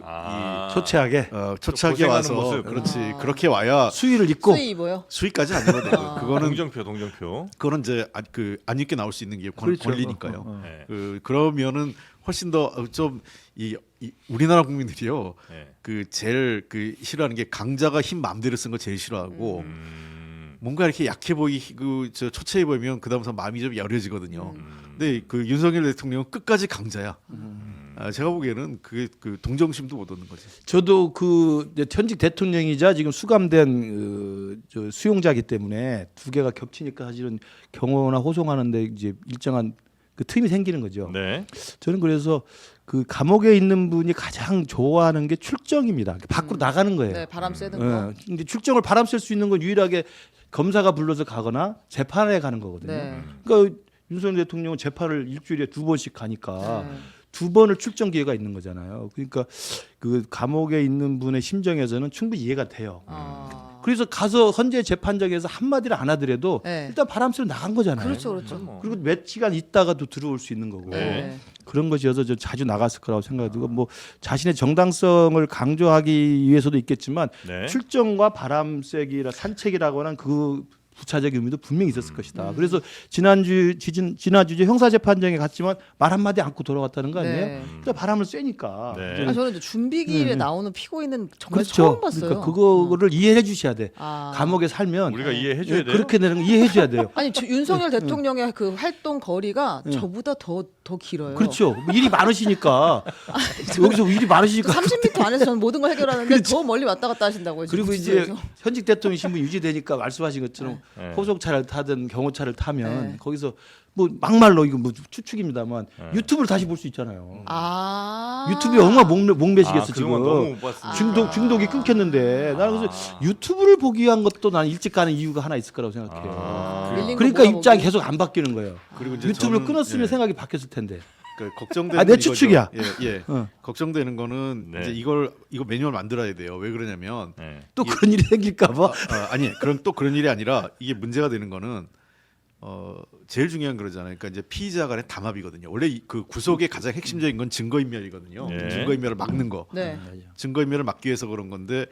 초췌하게 초췌하게 고생하는 와서 모습. 그렇지 아. 그렇게 와야 수위를 입고 수위 입어요. 수위까지 안 입어도 되고 그거는 동정표. 그거는 이제 안 입게 나올 수 있는 게 그렇죠. 권리니까요. 네. 그러면은 훨씬 더 좀 이 우리나라 국민들이요. 네. 그 제일 그 싫어하는 게 강자가 힘 마음대로 쓴 거 제일 싫어하고 뭔가 이렇게 약해 보이고 저 초췌해 보이면 그다음부터 마음이 좀 여려지거든요. 근데 그 윤석열 대통령은 끝까지 강자야. 제가 보기에는 그게 그 동정심도 못 얻는 거지. 저도 그 이제 현직 대통령이자 지금 수감된 저 수용자이기 때문에 두 개가 겹치니까 사실은 경호나 호송하는데 이제 일정한 그 틈이 생기는 거죠. 네. 저는 그래서 그 감옥에 있는 분이 가장 좋아하는 게 출정입니다. 밖으로 나가는 거예요. 네, 바람 쐬는 거. 근데 출정을 바람 쐴 수 있는 건 유일하게 검사가 불러서 가거나 재판에 가는 거거든요. 네. 그러니까 윤석열 대통령은 재판을 일주일에 2번씩 가니까 네. 2번을 출정 기회가 있는 거잖아요. 그러니까 그 감옥에 있는 분의 심정에서는 충분히 이해가 돼요. 그래서 가서 헌재 재판장에서 한마디를 안 하더라도 네. 일단 바람 쐬러 나간 거잖아요. 그렇죠, 그렇죠. 뭐. 그리고 몇 시간 있다가도 들어올 수 있는 거고 네. 그런 것이어서 저 자주 나갔을 거라고 생각하고 뭐 자신의 정당성을 강조하기 위해서도 있겠지만 네. 출정과 바람 쐬기라 산책이라고 하는 그 부차적 의미도 분명히 있었을 것이다. 그래서 지난주 형사재판장에 갔지만 말 한마디 않고 돌아갔다는 거 아니에요? 네. 그러니까 바람을 쐬니까. 네. 이제 저는 이제 준비기일에 나오는 피고인은 정말 그렇죠. 처음 봤어요. 그러니까 그거를 이해해 주셔야 돼. 아. 감옥에 살면 우리가 이해해줘야 돼요. 그렇게 되는 거 이해해 줘야 돼요. 아니 윤석열 대통령의 그 활동 거리가 저보다 더 길어요. 그렇죠. 일이 많으시니까 여기서 일이 많으시니까 30m 안에서 저는 모든 걸 해결하는데 더 멀리 왔다 갔다 하신다고요. 그리고 지금 이제 구치소에서. 현직 대통령 신분 유지되니까 말씀하신 것처럼 네. 호송차를 타든 경호차를 타면 네. 거기서 뭐 막말로 이거 뭐 추측입니다만 네. 유튜브를 다시 볼 수 있잖아요. 유튜브에 얼마나 목매시겠어 지금. 그동안 너무 못 봤으니까. 중독이 끊겼는데 나는 그래서 유튜브를 보기 위한 것도 난 일찍 가는 이유가 하나 있을 거라고 생각해요. 밀린 거 그러니까 몰아보기. 입장이 계속 안 바뀌는 거예요. 그리고 이제 유튜브를 저는, 끊었으면 예. 생각이 바뀌었을 텐데. 그 걱정되는 아, 내 이거죠. 추측이야. 예. 어. 걱정되는 거는 네. 이제 이거 매뉴얼 만들어야 돼요. 왜 그러냐면 네. 또 그런 일이 생길까봐. 아니 그럼 또 그런 일이 아니라 이게 문제가 되는 거는 제일 중요한 그러잖아요. 그러니까 이제 피의자 간의 담합이거든요. 원래 그 구속의 가장 핵심적인 건 증거인멸이거든요. 네. 증거인멸을 막는 거. 네. 증거인멸을 막기 위해서 그런 건데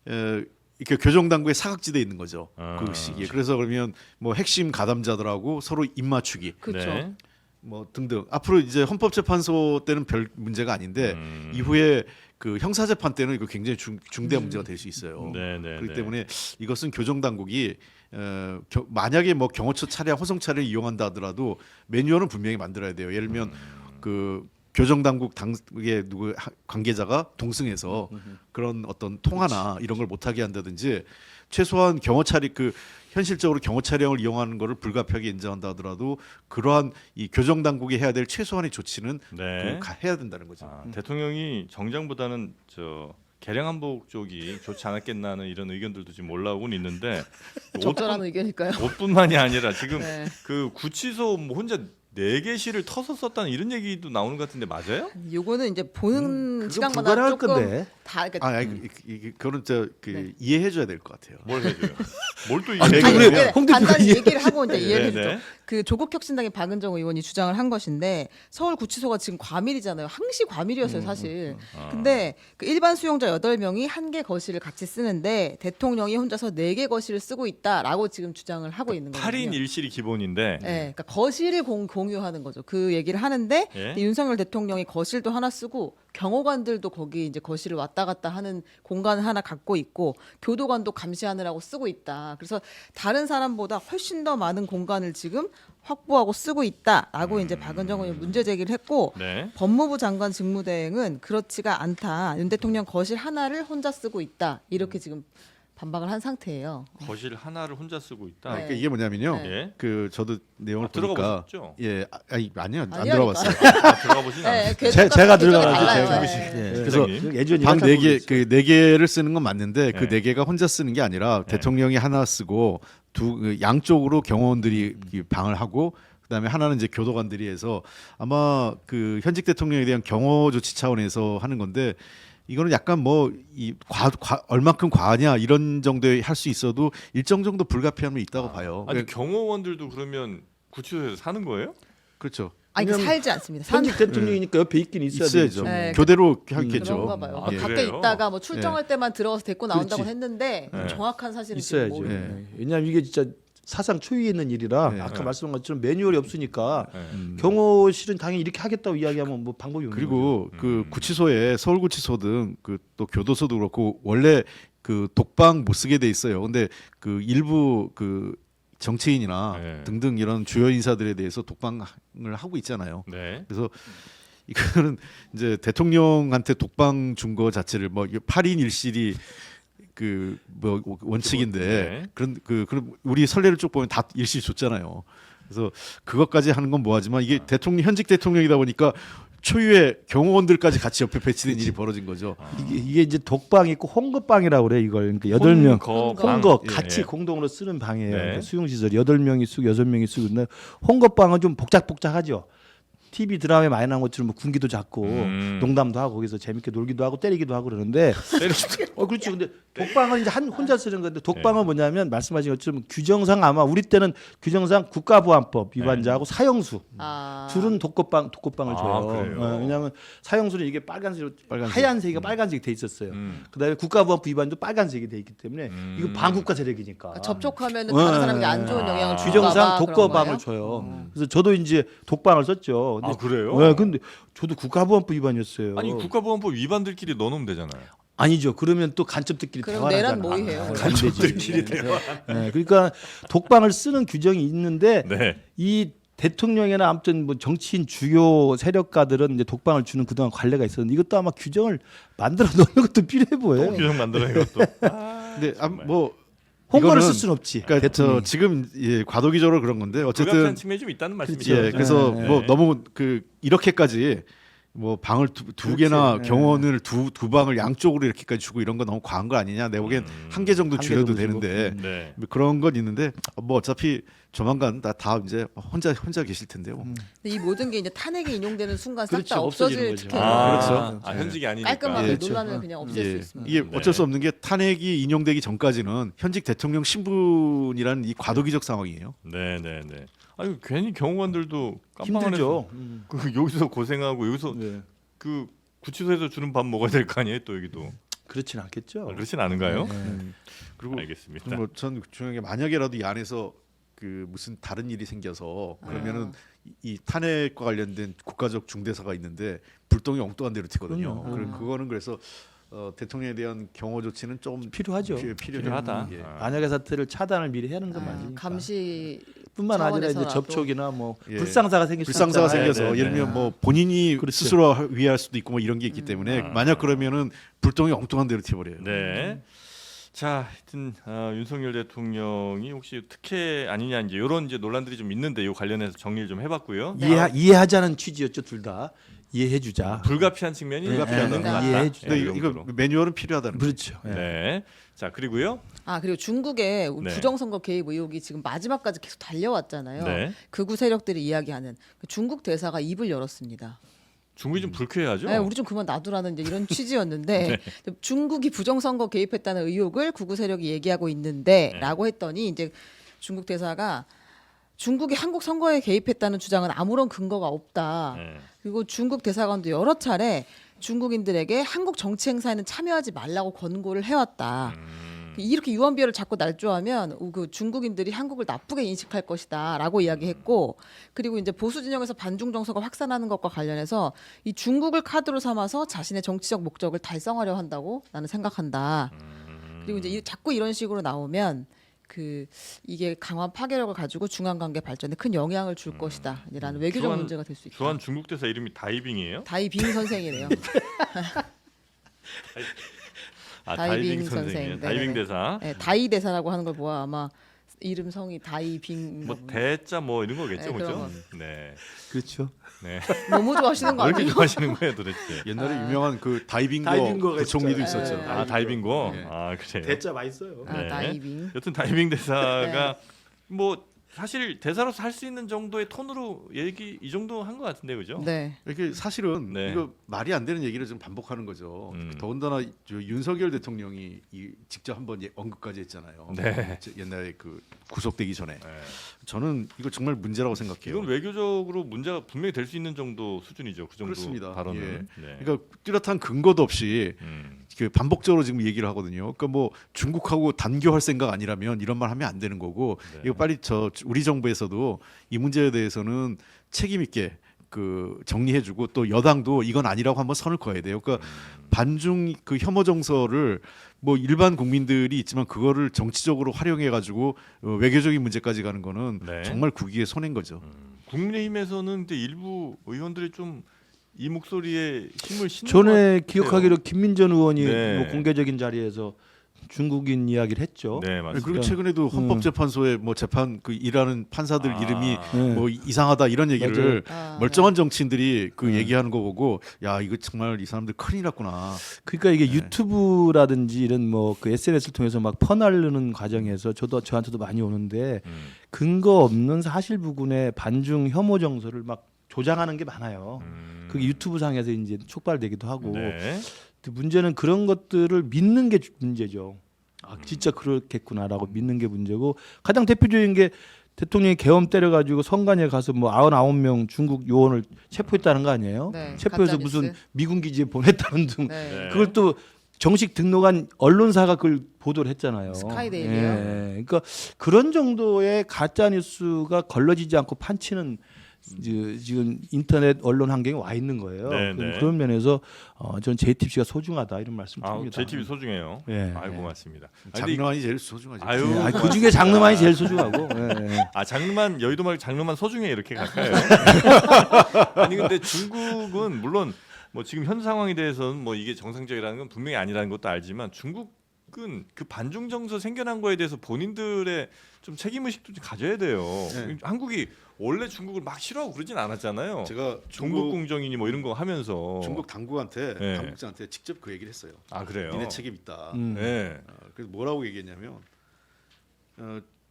이렇게 교정당국의 사각지대에 있는 거죠. 그 시기에. 그래서 그러면 뭐 핵심 가담자들하고 서로 입맞추기 그렇죠. 네. 뭐 등등. 앞으로 이제 헌법재판소 때는 별 문제가 아닌데 이후에 그 형사재판 때는 이거 굉장히 중대한 문제가 될 수 있어요. 네, 네, 그렇기 네. 때문에 이것은 교정당국이 만약에 뭐 경호처 차량, 호송차를 이용한다 하더라도 매뉴얼은 분명히 만들어야 돼요. 예를 들면 그 교정당국 당국의 누구 관계자가 동승해서 그런 어떤 통화나 이런 걸 못하게 한다든지 최소한 경호차량 현실적으로 경호 차량을 이용하는 것을 불가피하게 인정한다 하더라도 그러한 이 교정당국이 해야 될 최소한의 조치는 네. 해야 된다는 거죠. 대통령이 정장보다는 저 개량 한복 쪽이 좋지 않았겠나는 이런 의견들도 지금 올라오곤 있는데 적절한 의견일까요? 옷뿐만이 아니라 지금 네. 그 구치소 뭐 혼자 4개실을 터서 썼다는 이런 얘기도 나오는 것 같은데 맞아요? 요거는 이제 보는 그건 시간마다 불가능할 조금 건데. 다 그러니까 그거는 네. 이해해줘야 될 것 같아요. 뭘 해줘요? 뭘 또 아니, 이게 아니, 아니, 그래요? 이게 홍 대표가 간단히 이해- 얘기를 하고 이제 이해를 네, 해주죠. 네. 그 조국혁신당의 박은정 의원이 주장을 한 것인데 서울 구치소가 지금 과밀이잖아요. 항시 과밀이었어요, 사실. 근데 그 일반 수용자 8명이 한 개 거실을 같이 쓰는데 대통령이 혼자서 4개 거실을 쓰고 있다라고 지금 주장을 하고 있는 거예요. 8인 1실이 기본인데 네, 그러니까 거실을 공유하는 거죠. 그 얘기를 하는데 예. 윤석열 대통령이 거실도 하나 쓰고 경호관들도 거기 이제 거실을 왔다 갔다 하는 공간을 하나 갖고 있고 교도관도 감시하느라고 쓰고 있다. 그래서 다른 사람보다 훨씬 더 많은 공간을 지금 확보하고 쓰고 있다라고 이제 박은정 의원이 문제 제기를 했고 네. 법무부 장관 직무대행은 그렇지가 않다. 윤 대통령 거실 하나를 혼자 쓰고 있다. 이렇게 지금 반박을 한 상태예요. 거실 하나를 혼자 쓰고 있다. 네. 그러니까 이게 뭐냐면요. 네. 예. 그 저도 내용을 들어가 보니까 보셨죠? 예, 아니요, 안 아니라니까요. 들어봤어요. 들어가 보시는 네, 제가 들어가가지고 달라요. 제가 네. 그래서 예전이 방 4개 그 4개를 쓰는 건 맞는데 그 네. 4개가 혼자 쓰는 게 아니라 네. 대통령이 하나 쓰고 양쪽으로 경호원들이 이 방을 하고 그다음에 하나는 이제 교도관들이 해서 아마 그 현직 대통령에 대한 경호 조치 차원에서 하는 건데 이거는 약간 뭐 이 얼만큼 과하냐 이런 정도에 할 수 있어도 일정 정도 불가피함이 있다고 봐요. 아니 경호원들도 그러면 구치소에서 사는 거예요? 그렇죠. 아니 왜냐면 살지 않습니다. 현직 대통령이니까 옆에 있긴 있어야 있어야죠. 되죠. 네, 교대로 하겠죠. 그런가 봐요. 아, 예. 밖에 그래요? 있다가 뭐 출정할 때만 들어가서 데리고 나온다고 그렇지. 했는데 네. 정확한 사실은 있어야죠. 지금 모르- 네. 왜냐하면 이게 진짜 사상 초유의 있는 일이라 네. 아까 네. 말씀한 것처럼 매뉴얼이 없으니까 네. 경호실은 당연히 이렇게 하겠다고 이야기하면 뭐 방법이 없는 그리고 거죠. 그 구치소에 서울구치소든 그 또 교도소도 그렇고 원래 그 독방 못 쓰게 돼 있어요. 근데 그 일부 그 정치인이나 네. 등등 이런 주요 인사들에 대해서 독방을 하고 있잖아요. 네. 그래서 이거는 이제 대통령한테 독방 준 거 자체를 뭐 8인 1실이 그 뭐 원칙인데 네. 그런 우리 선례를 쭉 보면 다 일실 줬잖아요. 그래서 그것까지 하는 건 뭐하지만 이게 대통령 현직 대통령이다 보니까 초유의 경호원들까지 같이 옆에 배치된 일이 벌어진 거죠. 이게 이제 독방이 있고 홍거방이라고 그래 이걸. 그러니까 8명 홍거 예. 같이 공동으로 쓰는 방이에요. 네. 그러니까 수용시설이 8명이 쓰고 6명이 쓰고 근데 홍거방은 좀 복잡복잡하죠. TV 드라마에 많이 나온 것처럼 뭐 군기도 잡고 농담도 하고 거기서 재밌게 놀기도 하고 때리기도 하고 그러는데 그렇지. 근데 독방은 이제 혼자 쓰는 건데 독방은 뭐냐면 말씀하신 것처럼 규정상 아마 우리 때는 규정상 국가보안법 위반자하고 사형수 아. 둘은 독거방을 아, 줘요. 그래요? 왜냐하면 사형수는 이게 빨간색으로 빨간색. 하얀색이 빨간색이 돼 있었어요. 그다음에 국가보안법 위반도 빨간색이 돼 있기 때문에 이거 반국가 세력이니까. 그러니까 접촉하면은 다른 사람에게 안 좋은 영향을 줄까 봐 규정상 그런 독거방을 거예요? 줘요. 그래서 저도 이제 독방을 썼죠. 아 그래요? 네, 근데 저도 국가보안법 위반이었어요. 아니 국가보안법 위반들끼리 넣어놓으면 되잖아요. 아니죠. 그러면 또 간첩들끼리 그럼 대화를 내란 하잖아. 모의해요. 간첩들끼리 대화. 네, 그러니까 독방을 쓰는 규정이 있는데 네. 이 대통령이나 아무튼 뭐 정치인 주요 세력가들은 이제 독방을 주는 그동안 관례가 있었는데 이것도 아마 규정을 만들어 놓는 것도 필요해 보여요. 규정 만들어 이것도. 근데 뭐 홍보를 이거는 쓸 수는 없지. 그러니까 저 대통령이. 지금 예, 과도기적으로 그런 건데 불가피한 어쨌든 측면이 좀 있다는 말씀이죠. 예, 그래서 네, 뭐 네. 너무 그 이렇게까지 뭐 방을 두 그렇지. 개나 네. 경호원을 두 방을 양쪽으로 이렇게까지 주고 이런 건 너무 과한 거 아니냐 내 보기엔 한 개 정도 한개 줄여도 정도 되는데 네. 뭐 그런 건 있는데 뭐 어차피 조만간 다 이제 혼자 계실 텐데요. 근데 이 모든 게 이제 탄핵이 인용되는 순간 싹 그렇죠. 다 없어지는 없어질 거죠. 특혜예요. 그렇죠. 아, 현직이 아니니까. 깔끔하게 예, 논란을 그냥 없앨 수 예, 있습니다. 이게 네. 어쩔 수 없는 게 탄핵이 인용되기 전까지는 현직 대통령 신분이라는 이 과도기적 상황이에요. 네, 네, 네. 아니 괜히 경호관들도 깜빵 안에서 힘들죠. 그 여기서 고생하고 여기서 네. 그 구치소에서 주는 밥 먹어야 될 거 아니에요, 또 여기도. 그렇진 않겠죠. 그렇진 않은가요? 네. 그리고 알겠습니다. 뭐전 중요한 게 만약에라도 이 안에서 그 무슨 다른 일이 생겨서 그러면은 이 탄핵과 관련된 국가적 중대사가 있는데 불똥이 엉뚱한 데로 튀거든요. 그거는 그래서 대통령에 대한 경호 조치는 좀 필요하죠. 필요하다. 예. 아. 만약의 사태를 차단을 미리 하는 건 맞으니까. 감시 뿐만 아니라 이제 차원에서라도. 접촉이나 뭐 예. 불상사가 생길 수 불상사가 있잖아요. 생겨서 네, 예를 네. 들면 뭐 본인이 그렇죠. 스스로 위할 수도 있고 뭐 이런 게 있기 때문에 만약 그러면은 불똥이 엉뚱한 데로 튀어버려요. 네. 자, 하여튼 윤석열 대통령이 혹시 특혜 아니냐 이제 이런 이제 논란들이 좀 있는데 이 관련해서 정리를 좀 해봤고요. 이해하자는 취지였죠, 둘 다. 이해해주자. 불가피한 측면이 불가피한 있는 것 건 같다. 이해해 주죠. 근데 이 이거 정도로. 매뉴얼은 필요하다는 거죠. 그렇죠. 예. 네. 자 그리고요. 아 그리고 중국의 네. 부정선거 개입 의혹이 지금 마지막까지 계속 달려왔잖아요. 네. 극우 세력들이 이야기하는 중국 대사가 입을 열었습니다. 중국이 좀 불쾌하죠. 네, 우리 좀 그만 놔두라는 이제 이런 취지였는데 중국이 부정선거 개입했다는 의혹을 극우 세력이 얘기하고 있는데라고 했더니 이제 중국 대사가 중국이 한국 선거에 개입했다는 주장은 아무런 근거가 없다. 네. 그리고 중국 대사관도 여러 차례 중국인들에게 한국 정치 행사에는 참여하지 말라고 권고를 해왔다. 이렇게 유언비어를 자꾸 날조하면 그 중국인들이 한국을 나쁘게 인식할 것이다라고 이야기했고 그리고 이제 보수 진영에서 반중 정서가 확산하는 것과 관련해서 이 중국을 카드로 삼아서 자신의 정치적 목적을 달성하려 한다고 나는 생각한다. 그리고 이제 자꾸 이런 식으로 나오면 이게 강한 파괴력을 가지고 중한 관계 발전에 큰 영향을 줄 것이다라는 외교적 문제가 될 수 있다. 주한 중국 대사 이름이 다이빙이에요? 다이빙 선생이래요. 다이빙 선생. 선생이에요. 다이빙 대사. 네, 다이 대사라고 하는 걸 보아 아마 이름 성이 다이빙. 뭐 대자 뭐 이런 거겠죠, 네, 그렇죠? 그런 네. 그렇죠. 네. 너무 좋아하시는 거 왜 이렇게 아니에요? 좋아하시는 거예요, 도대체? 옛날에 유명한 그 다이빙거 다이빙거가 부총리도 있었죠. 있었죠. 네. 아, 다이빙고. 네. 아, 그래요. 대자 맛있어요. 아, 네. 다이빙. 여튼 다이빙 대사가 뭐 사실 대사로서 할 수 있는 정도의 톤으로 얘기 이 정도 한 것 같은데 그죠? 네. 이렇게 사실은 네. 이거 말이 안 되는 얘기를 좀 반복하는 거죠. 더군다나 윤석열 대통령이 직접 한번 언급까지 했잖아요. 네. 옛날에 그 구속되기 전에. 네. 저는 이거 정말 문제라고 생각해요. 이건 외교적으로 문제가 분명히 될 수 있는 정도 수준이죠. 그 정도 그렇습니다. 발언은. 예. 네. 그러니까 뚜렷한 근거도 없이 그 반복적으로 지금 얘기를 하거든요. 그러니까 뭐 중국하고 단교할 생각 아니라면 이런 말 하면 안 되는 거고 네. 이거 빨리 우리 정부에서도 이 문제에 대해서는 책임 있게 그 정리해주고 또 여당도 이건 아니라고 한번 선을 그어야 돼요. 그러니까 반중 그 혐오 정서를 뭐 일반 국민들이 있지만 그거를 정치적으로 활용해 가지고 외교적인 문제까지 가는 거는 네. 정말 국익에 손해인 거죠. 국민의힘에서는 이제 일부 의원들이 좀 이 목소리에 힘을 실는 전에 것 같아요. 기억하기로 김민전 의원이 네. 뭐 공개적인 자리에서 중국인 이야기를 했죠. 네, 맞습니다. 그리고 최근에도 헌법재판소에 뭐 재판 그 일하는 판사들 아. 이름이 네. 뭐 이상하다 이런 얘기를 아, 멀쩡한 정치인들이 그 얘기하는 거 보고 야 이거 정말 이 사람들 큰일 났구나. 그러니까 이게 유튜브라든지 이런 뭐 그 SNS를 통해서 막 퍼나르는 과정에서 저한테도 많이 오는데 근거 없는 사실부근의 반중 혐오 정서를 막 조장하는 게 많아요. 그게 유튜브 상에서 이제 촉발되기도 하고. 네. 문제는 그런 것들을 믿는 게 문제죠. 아, 진짜 그렇겠구나라고 믿는 게 문제고 가장 대표적인 게 대통령이 계엄 때려가지고 선관위에 가서 뭐 99명 중국 요원을 체포했다는 거 아니에요? 네, 체포해서 가짜뉴스. 무슨 미군 기지에 보냈다는 등 네. 네. 그걸 또 정식 등록한 언론사가 그걸 보도를 했잖아요. 스카이데일리요. 예. 그러니까 그런 정도의 가짜 뉴스가 걸러지지 않고 판치는 지금 인터넷 언론 환경에 와 있는 거예요. 네, 네. 그런 면에서 저는 JTBC가 소중하다 이런 말씀 아, 드립니다. JTB 소중해요. 예. 아유 예. 고맙습니다. 장르만이 제일 소중하죠. 아유. 예. 그 중에 장르만이 제일 소중하고. 예. 아 장르만 여의도 말고 장르만 소중해 이렇게 갈까요? 아니 근데 중국은 물론 뭐 지금 현 상황에 대해서는 뭐 이게 정상적이라는 건 분명히 아니라는 것도 알지만 중국은 그 반중 정서 생겨난 거에 대해서 본인들의 좀 책임 의식도 좀 가져야 돼요. 네. 한국이 원래 중국을 막 싫어하고 그러진 않았잖아요. 제가 중국 공정이니 뭐 이런 거 하면서 중국 당국한테 네. 당국자한테 직접 그 얘기를 했어요. 아 그래요. 니네 책임 있다. 네. 그래서 뭐라고 얘기했냐면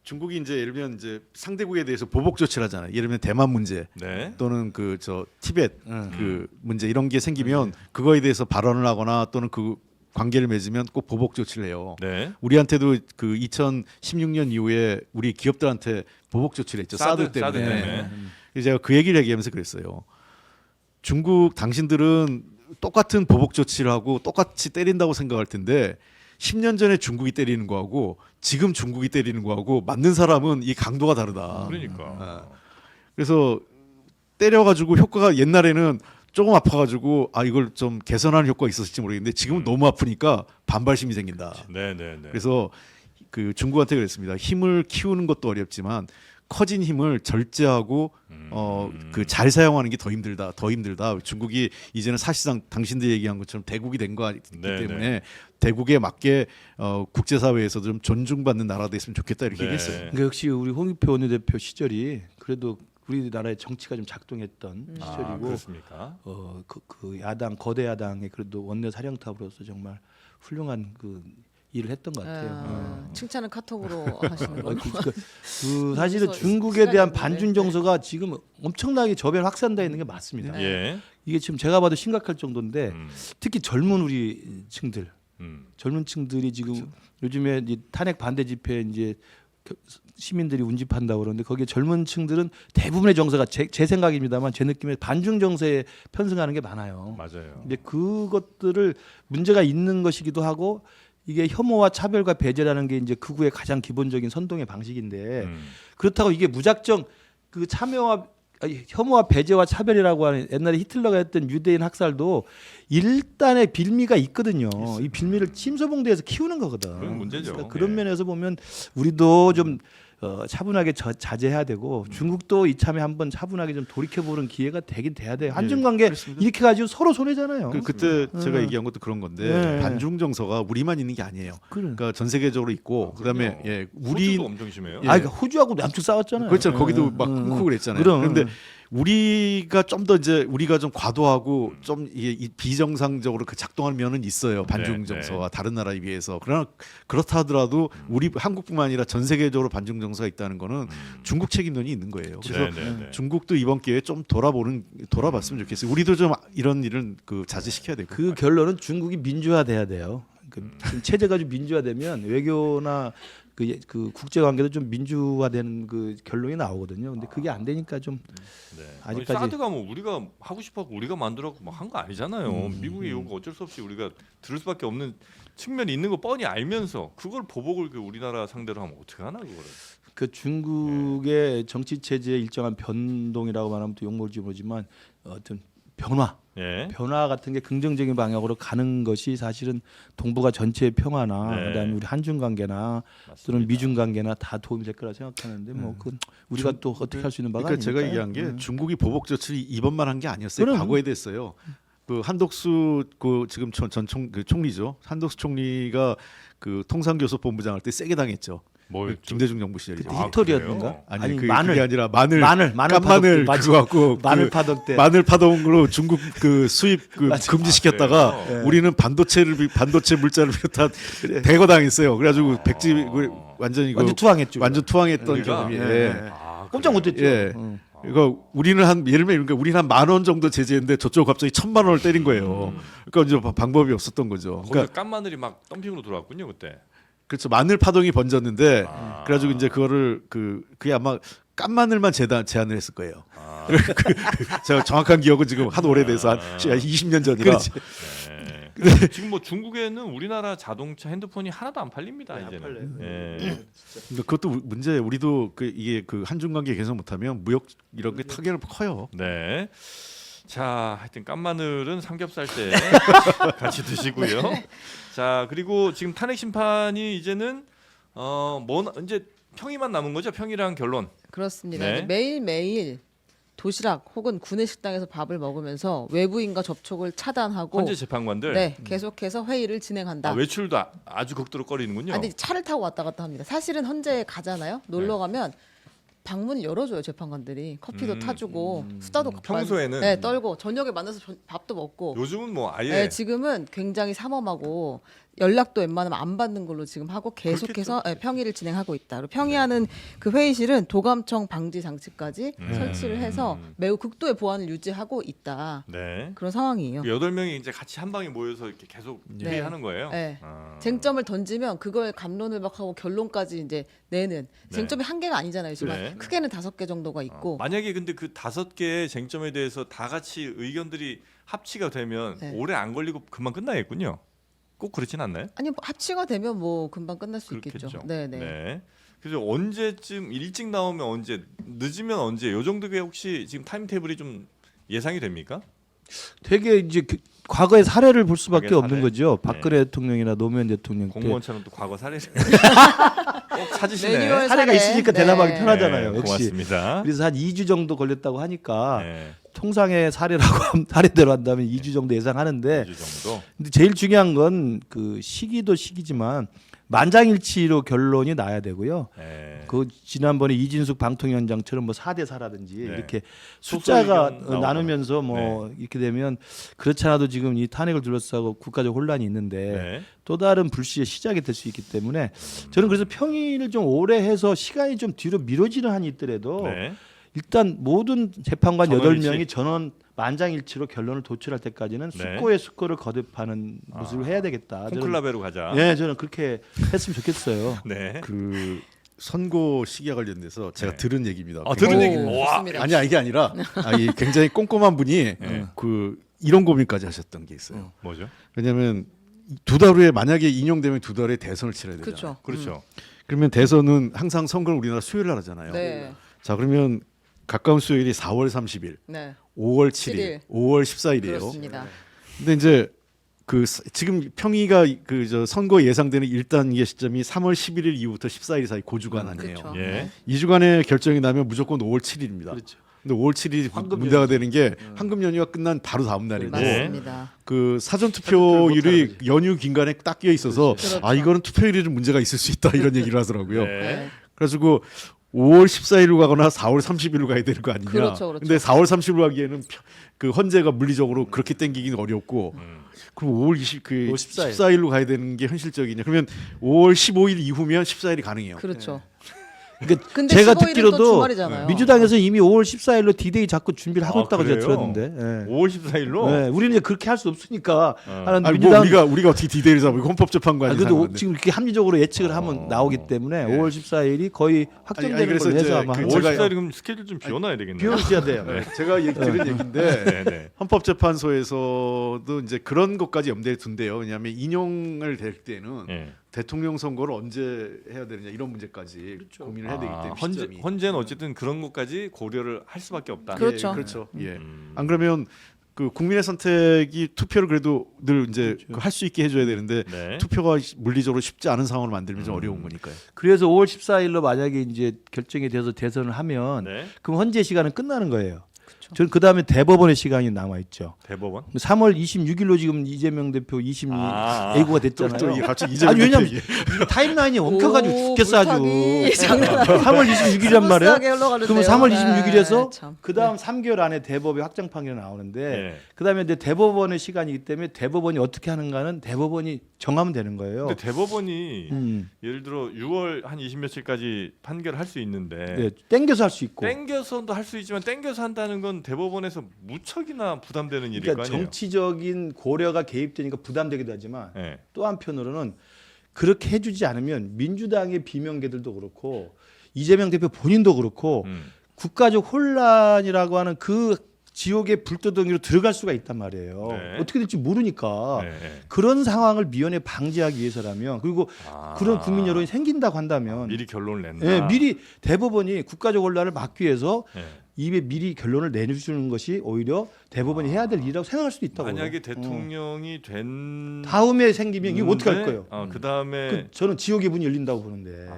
중국이 이제 예를 들면 이제 상대국에 대해서 보복 조치를 하잖아요. 예를 들면 대만 문제 네. 또는 그 티벳 그 문제 이런 게 생기면 그거에 대해서 발언을 하거나 또는 그 관계를 맺으면 꼭 보복 조치를 해요. 네. 우리한테도 그 2016년 이후에 우리 기업들한테 보복 조치를 했죠. 사드 때문에. 사드 때문에. 그래서 제가 그 얘기를 얘기하면서 그랬어요. 중국 당신들은 똑같은 보복 조치를 하고 똑같이 때린다고 생각할 텐데 10년 전에 중국이 때리는 거하고 지금 중국이 때리는 거하고 맞는 사람은 이 강도가 다르다. 그러니까. 그래서 때려가지고 효과가 옛날에는 조금 아파가지고 아 이걸 좀 개선하는 효과가 있었을지 모르겠는데 지금은 너무 아프니까 반발심이 생긴다. 네네네. 그래서 그 중국한테 그랬습니다. 힘을 키우는 것도 어렵지만 커진 힘을 절제하고 그 잘 사용하는 게 더 힘들다. 중국이 이제는 사실상 당신들이 얘기한 것처럼 대국이 된 거기 때문에 대국에 맞게 국제사회에서도 좀 존중받는 나라가 됐으면 좋겠다 이렇게 얘기했어요. 그러니까 역시 우리 홍익표 원내대표 시절이 그래도 우리나라의 정치가 좀 작동했던 아, 시절이고 그렇습니까? 그 야당 거대 야당의 그래도 원내 사령탑으로서 정말 훌륭한 그 일을 했던 것 같아요. 칭찬은 카톡으로 하시는 거. 그 사실은 여기서 중국에 대한 시간이 반중 없는데. 정서가 지금 엄청나게 저변 확산되어 있는 게 맞습니다. 네. 예. 이게 지금 제가 봐도 심각할 정도인데 음. 특히 젊은 우리 층들, 젊은 층들이 지금 그렇죠. 요즘에 이제 탄핵 반대 집회 이제 시민들이 운집한다고 그러는데 거기에 젊은 층들은 대부분의 정서가 제 생각입니다만 제 느낌에 반중 정서에 편승하는 게 많아요. 맞아요. 근데 그것들을 문제가 있는 것이기도 하고 이게 혐오와 차별과 배제라는 게 이제 극우의 가장 기본적인 선동의 방식인데 그렇다고 이게 무작정 그 혐오와 배제와 차별이라고 하는 옛날에 히틀러가 했던 유대인 학살도 일단의 빌미가 있거든요. 이 빌미를 침소봉대에서 키우는 거거든. 그건 문제죠. 그러니까 그런 예. 면에서 보면 우리도 좀 차분하게 자제해야 되고 중국도 이참에 한번 차분하게 좀 돌이켜보는 기회가 되긴 돼야 돼요. 한중 관계 이렇게 가지고 서로 손해잖아요. 그때 제가 얘기한 것도 그런 건데 네. 반중 정서가 우리만 있는 게 아니에요. 그러니까 전 세계적으로 있고 그다음에 예, 우리 호주도 엄청 심해요. 예. 그러니까 호주하고 남쪽 싸웠잖아요. 그렇죠. 거기도 막 응, 끊고 그랬잖아요. 그럼. 그런데 우리가 좀 더 이제 우리가 좀 과도하고 좀 이게 비정상적으로 그 작동하는 면은 있어요. 반중 정서와 다른 나라에 비해서. 그러나 그렇다 하더라도 우리 한국뿐만 아니라 전 세계적으로 반중 정서가 있다는 거는 중국 책임론이 있는 거예요. 그래서 중국도 이번 기회에 좀 돌아봤으면 좋겠어요. 우리도 좀 이런 일은 그 자제시켜야 되고. 그 결론은 중국이 민주화돼야 돼요. 지금 체제가 좀 민주화되면 외교나 그 국제 관계도 좀 민주화되는 그 결론이 나오거든요. 근데 그게 안 되니까 좀 아직까지 사드가 뭐 우리가 하고 싶어서 우리가 만들었고 뭐 한 거 아니잖아요. 미국의 요구 어쩔 수 없이 우리가 들을 수밖에 없는 측면이 있는 거 뻔히 알면서 그걸 보복을 그 우리나라 상대로 하면 어떻게 하나 그거를. 그 중국의 정치 체제의 일정한 변동이라고 말하면 또 욕먹을지 모르지만 어떤 변화 같은 게 긍정적인 방향으로 가는 것이 사실은 동북아 전체의 평화나 그다음에 우리 한중 관계나 또는 미중 관계나 다 도움이 될 거라 생각하는데 뭐 그건 우리가 또 어떻게 할 수 있는 바가 그러니까 제가 아니니까요. 얘기한 게 중국이 보복 조치를 이번만 한 게 아니었어요. 그럼. 과거에 됐어요. 그 한덕수 그 지금 그 총리죠. 한덕수 총리가 그 통상교섭본부장 할 때 세게 당했죠. 뭘 김대중 정부 시절이죠. 히토리였는가? 아니 그게 마늘 아니라 마늘 파동 깐마늘 때. 그거 갖고 마늘 파동 때 마늘 파동으로 중국 그 수입 그 금지시켰다가 그래요? 우리는 반도체 물자를 비롯한 대거당했어요. 그래가지고 백지 완전히 완전 투항했죠. 완전 투항했던 우리가? 경험이. 꼼짝 못했죠. 예. 그러니까 우리는 한 예를 들면 그러니까 우리는 한 10,000원 정도 제재했는데 저쪽 갑자기 1,000만 원을 때린 거예요. 그러니까 이제 방법이 없었던 거죠. 거기서 그러니까 깐마늘이 막 덤핑으로 들어왔군요 그때. 그렇죠. 마늘 파동이 번졌는데 그래가지고 이제 그거를 그게 아마 깐마늘만 제안을 했을 거예요. 제가 정확한 기억은 지금 하도 오래돼서 한 20년 전이라. 지금 뭐 중국에는 우리나라 자동차 핸드폰이 하나도 안 팔립니다 이제는. 근데 그것도 문제예요. 우리도 이게 그 한중 관계 개선 못하면 무역 이런 게 타격을 커요. 네. 자, 하여튼 깐마늘은 삼겹살 때 같이 드시고요. 자, 그리고 지금 탄핵 심판이 이제는 이제 평이만 남은 거죠? 평이랑 결론. 그렇습니다. 네. 매일매일 도시락 혹은 구내식당에서 밥을 먹으면서 외부인과 접촉을 차단하고 헌재 재판관들 계속해서 회의를 진행한다. 외출도 아주 극도로 꺼리는군요. 근데 차를 타고 왔다 갔다 합니다. 사실은 헌재에 가잖아요. 놀러 가면 방문을 열어줘요 재판관들이. 커피도 타주고 수다도 평소에는 떨고 저녁에 만나서 밥도 먹고. 요즘은 뭐 아예 네, 지금은 굉장히 삼엄하고 연락도 웬만하면 안 받는 걸로 지금 하고 계속해서 평의를 진행하고 있다. 그리고 평의하는 그 회의실은 도감청 방지 장치까지 설치를 해서 매우 극도의 보안을 유지하고 있다. 네. 그런 상황이에요. 8명이 이제 같이 한 방에 모여서 이렇게 계속 네. 회의하는 거예요. 네. 아. 쟁점을 던지면 그걸 갑론을박하고 결론까지 이제 내는 쟁점이 한 개가 아니잖아요. 지금 네. 크게는 5개 정도가 있고. 만약에 근데 그 5개의 쟁점에 대해서 다 같이 의견들이 합치가 되면 오래 안 걸리고 금방 끝나겠군요. 꼭 그렇진 않나요? 아니 뭐 합치가 되면 뭐 금방 끝날 수 그렇겠죠. 있겠죠. 네네. 네. 그래서 언제쯤 일찍 나오면 언제, 늦으면 언제, 요 정도가 혹시 지금 타임테이블이 좀 예상이 됩니까? 되게 이제 과거의 사례를 볼 수밖에 과거의 없는 사례? 거죠. 박근혜 대통령이나 노무현 대통령 때 공무원처럼 또 과거 사례를 꼭 찾으시네. 매뉴얼 사례가 사례. 있으니까 네. 대답하기 편하잖아요. 네, 역시. 고맙습니다. 그래서 한 2주 정도 걸렸다고 하니까 네, 통상의 사례라고 사례대로 한다면 2주 정도 예상하는데 2주 정도. 근데 제일 중요한 건 그 시기도 시기지만 만장일치로 결론이 나야 되고요. 네. 그 지난번에 이진숙 방통위원장처럼 뭐 4대 4라든지 네. 이렇게 숫자가 소수 의견 나누면서 뭐 이렇게 되면 그렇지 않아도 지금 이 탄핵을 둘러싸고 국가적 혼란이 있는데 네. 또 다른 불씨의 시작이 될 수 있기 때문에 저는 그래서 평의를 좀 오래 해서 시간이 좀 뒤로 미뤄지는 한이 있더라도 네. 일단 모든 재판관 전원일치. 8명이 전원 만장일치로 결론을 도출할 때까지는 네. 숙고의 숙고를 거듭하는 모습을 해야 되겠다. 저는, 콘클라베로 가자. 예, 저는 그렇게 했으면 좋겠어요. 네. 그 선고 시기와 관련돼서 제가 들은 얘기입니다. 들은 오, 얘기. 와. 좋습니다. 아니야 이게 아니라 이 굉장히 꼼꼼한 분이 그 이런 고민까지 하셨던 게 있어요. 뭐죠? 왜냐하면 두 달 후에 만약에 인용되면 두 달에 대선을 치러야 되잖아요. 그렇죠. 그렇죠. 그러면 대선은 항상 선거를 우리나라 수요일 날 하잖아요. 네. 자 그러면 가까운 수요일이 4월 30일, 네. 5월 7일, 7일. 5월 14일이에요. 그렇습니다. 근데 이제 지금 평의가 선거 예상되는 1단계 시점이 3월 11일 이후부터 14일 사이 고주간 아니에요. 그렇죠. 예. 이 주간에 결정이 나면 무조건 5월 7일입니다. 그렇죠. 근데 5월 7일이 황금 문제가 연휴. 되는 게 황금 연휴가 끝난 바로 다음 날이고 네. 맞습니다. 그 사전 투표율이 연휴 기간에 딱 끼어 있어서 그렇죠. 아 이거는 투표율이 좀 문제가 있을 수 있다 이런 얘기를 하더라고요. 네. 네. 그래가지고 5월 14일로 가거나 4월 30일로 가야 되는 거 아니냐. 그렇죠, 그렇죠. 근데 4월 30일로 가기에는 그 헌재가 물리적으로 그렇게 땡기기는 어렵고 그럼 5월 5월 14일. 14일로 가야 되는 게 현실적이냐. 그러면 5월 15일 이후면 14일이 가능해요. 그렇죠. 그러니까 근데 제가 15일은 또 듣기로도 주말이잖아요. 민주당에서 이미 5월 14일로 D-Day 자꾸 준비를 하고 아, 있다고 제가 그래요? 들었는데. 예. 5월 14일로 네, 우리는 이제 그렇게 할 수 없으니까 하는 아니 민주당 뭐 우리가 어떻게 디데이를 잡고 헌법재판관이 그래도 사는 건데. 지금 이렇게 합리적으로 예측을 하면 나오기 때문에 5월 14일이 거의 확정되는 그래서 걸로 해서 이제 아마 그 한 5월 제가- 14일 그럼 스케줄 좀 비워놔야 되겠네요. 비워주셔야 돼요. 제가 들은 얘기인데 네, 네. 헌법재판소에서도 이제 그런 것까지 염두에 둔대요. 왜냐하면 인용을 될 때는 예. 대통령 선거를 언제 해야 되느냐 이런 문제까지 고민을 해야 되기 때문에 시점이. 헌재는 어쨌든 그런 것까지 고려를 할 수밖에 없다. 그렇죠. 예, 그렇죠. 예. 음. 안 그러면 그 국민의 선택이 투표를 그래도 늘 이제 할 수 있게 해줘야 되는데 네. 투표가 물리적으로 쉽지 않은 상황을 만들면 좀 어려운 거니까요. 그래서 5월 14일로 만약에 이제 결정이 돼서 대선을 하면 네. 그럼 헌재 시간은 끝나는 거예요. 저는 그 다음에 대법원의 시간이 남아 있죠. 대법원. 3월 26일로 지금 이재명 대표 22 아. 예고가 또 됐잖아요. 이게 갑자기 이재명 아니, 왜냐면 대표 얘기. 이게 타임라인이 엉켜가지고 오, 죽겠어 아주. 물타기. 장난 아니에요. 3월 26일이란 말이에요. 스무스하게 흘러가는데요. 그러면 3월 네, 26일에서 참. 그 다음 3개월 안에 대법이 확정 판결이 나오는데 네. 그 다음에 이제 대법원의 시간이기 때문에 대법원이 어떻게 하는가는 대법원이 정하면 되는 거예요. 근데 대법원이 음. 예를 들어 6월 한 20며칠까지 판결을 할 수 있는데 네, 땡겨서 할 수 있고. 땡겨서도 할 수 있지만 땡겨서 한다는 건 대법원에서 무척이나 부담되는 일일 그러니까 거 아니에요. 정치적인 고려가 개입되니까 부담되기도 하지만 네. 또 한편으로는 그렇게 해주지 않으면 민주당의 비명계들도 그렇고 이재명 대표 본인도 그렇고 국가적 혼란이라고 하는 그 지옥의 불도덩이로 들어갈 수가 있단 말이에요. 네. 어떻게 될지 모르니까 네, 네. 그런 상황을 미연에 방지하기 위해서라면 그리고 아. 그런 국민 여론이 생긴다고 한다면 미리 결론을 낸다. 예, 미리 대법원이 국가적 혼란을 막기 위해서 네. 입에 미리 결론을 내주는 것이 오히려 대법원이 해야 될 일이라고 생각할 수도 있다고. 만약에 대통령이 된 다음에 생기면 이거 어떻게 할 거예요? 그 다음에 저는 지옥의 문이 열린다고 보는데.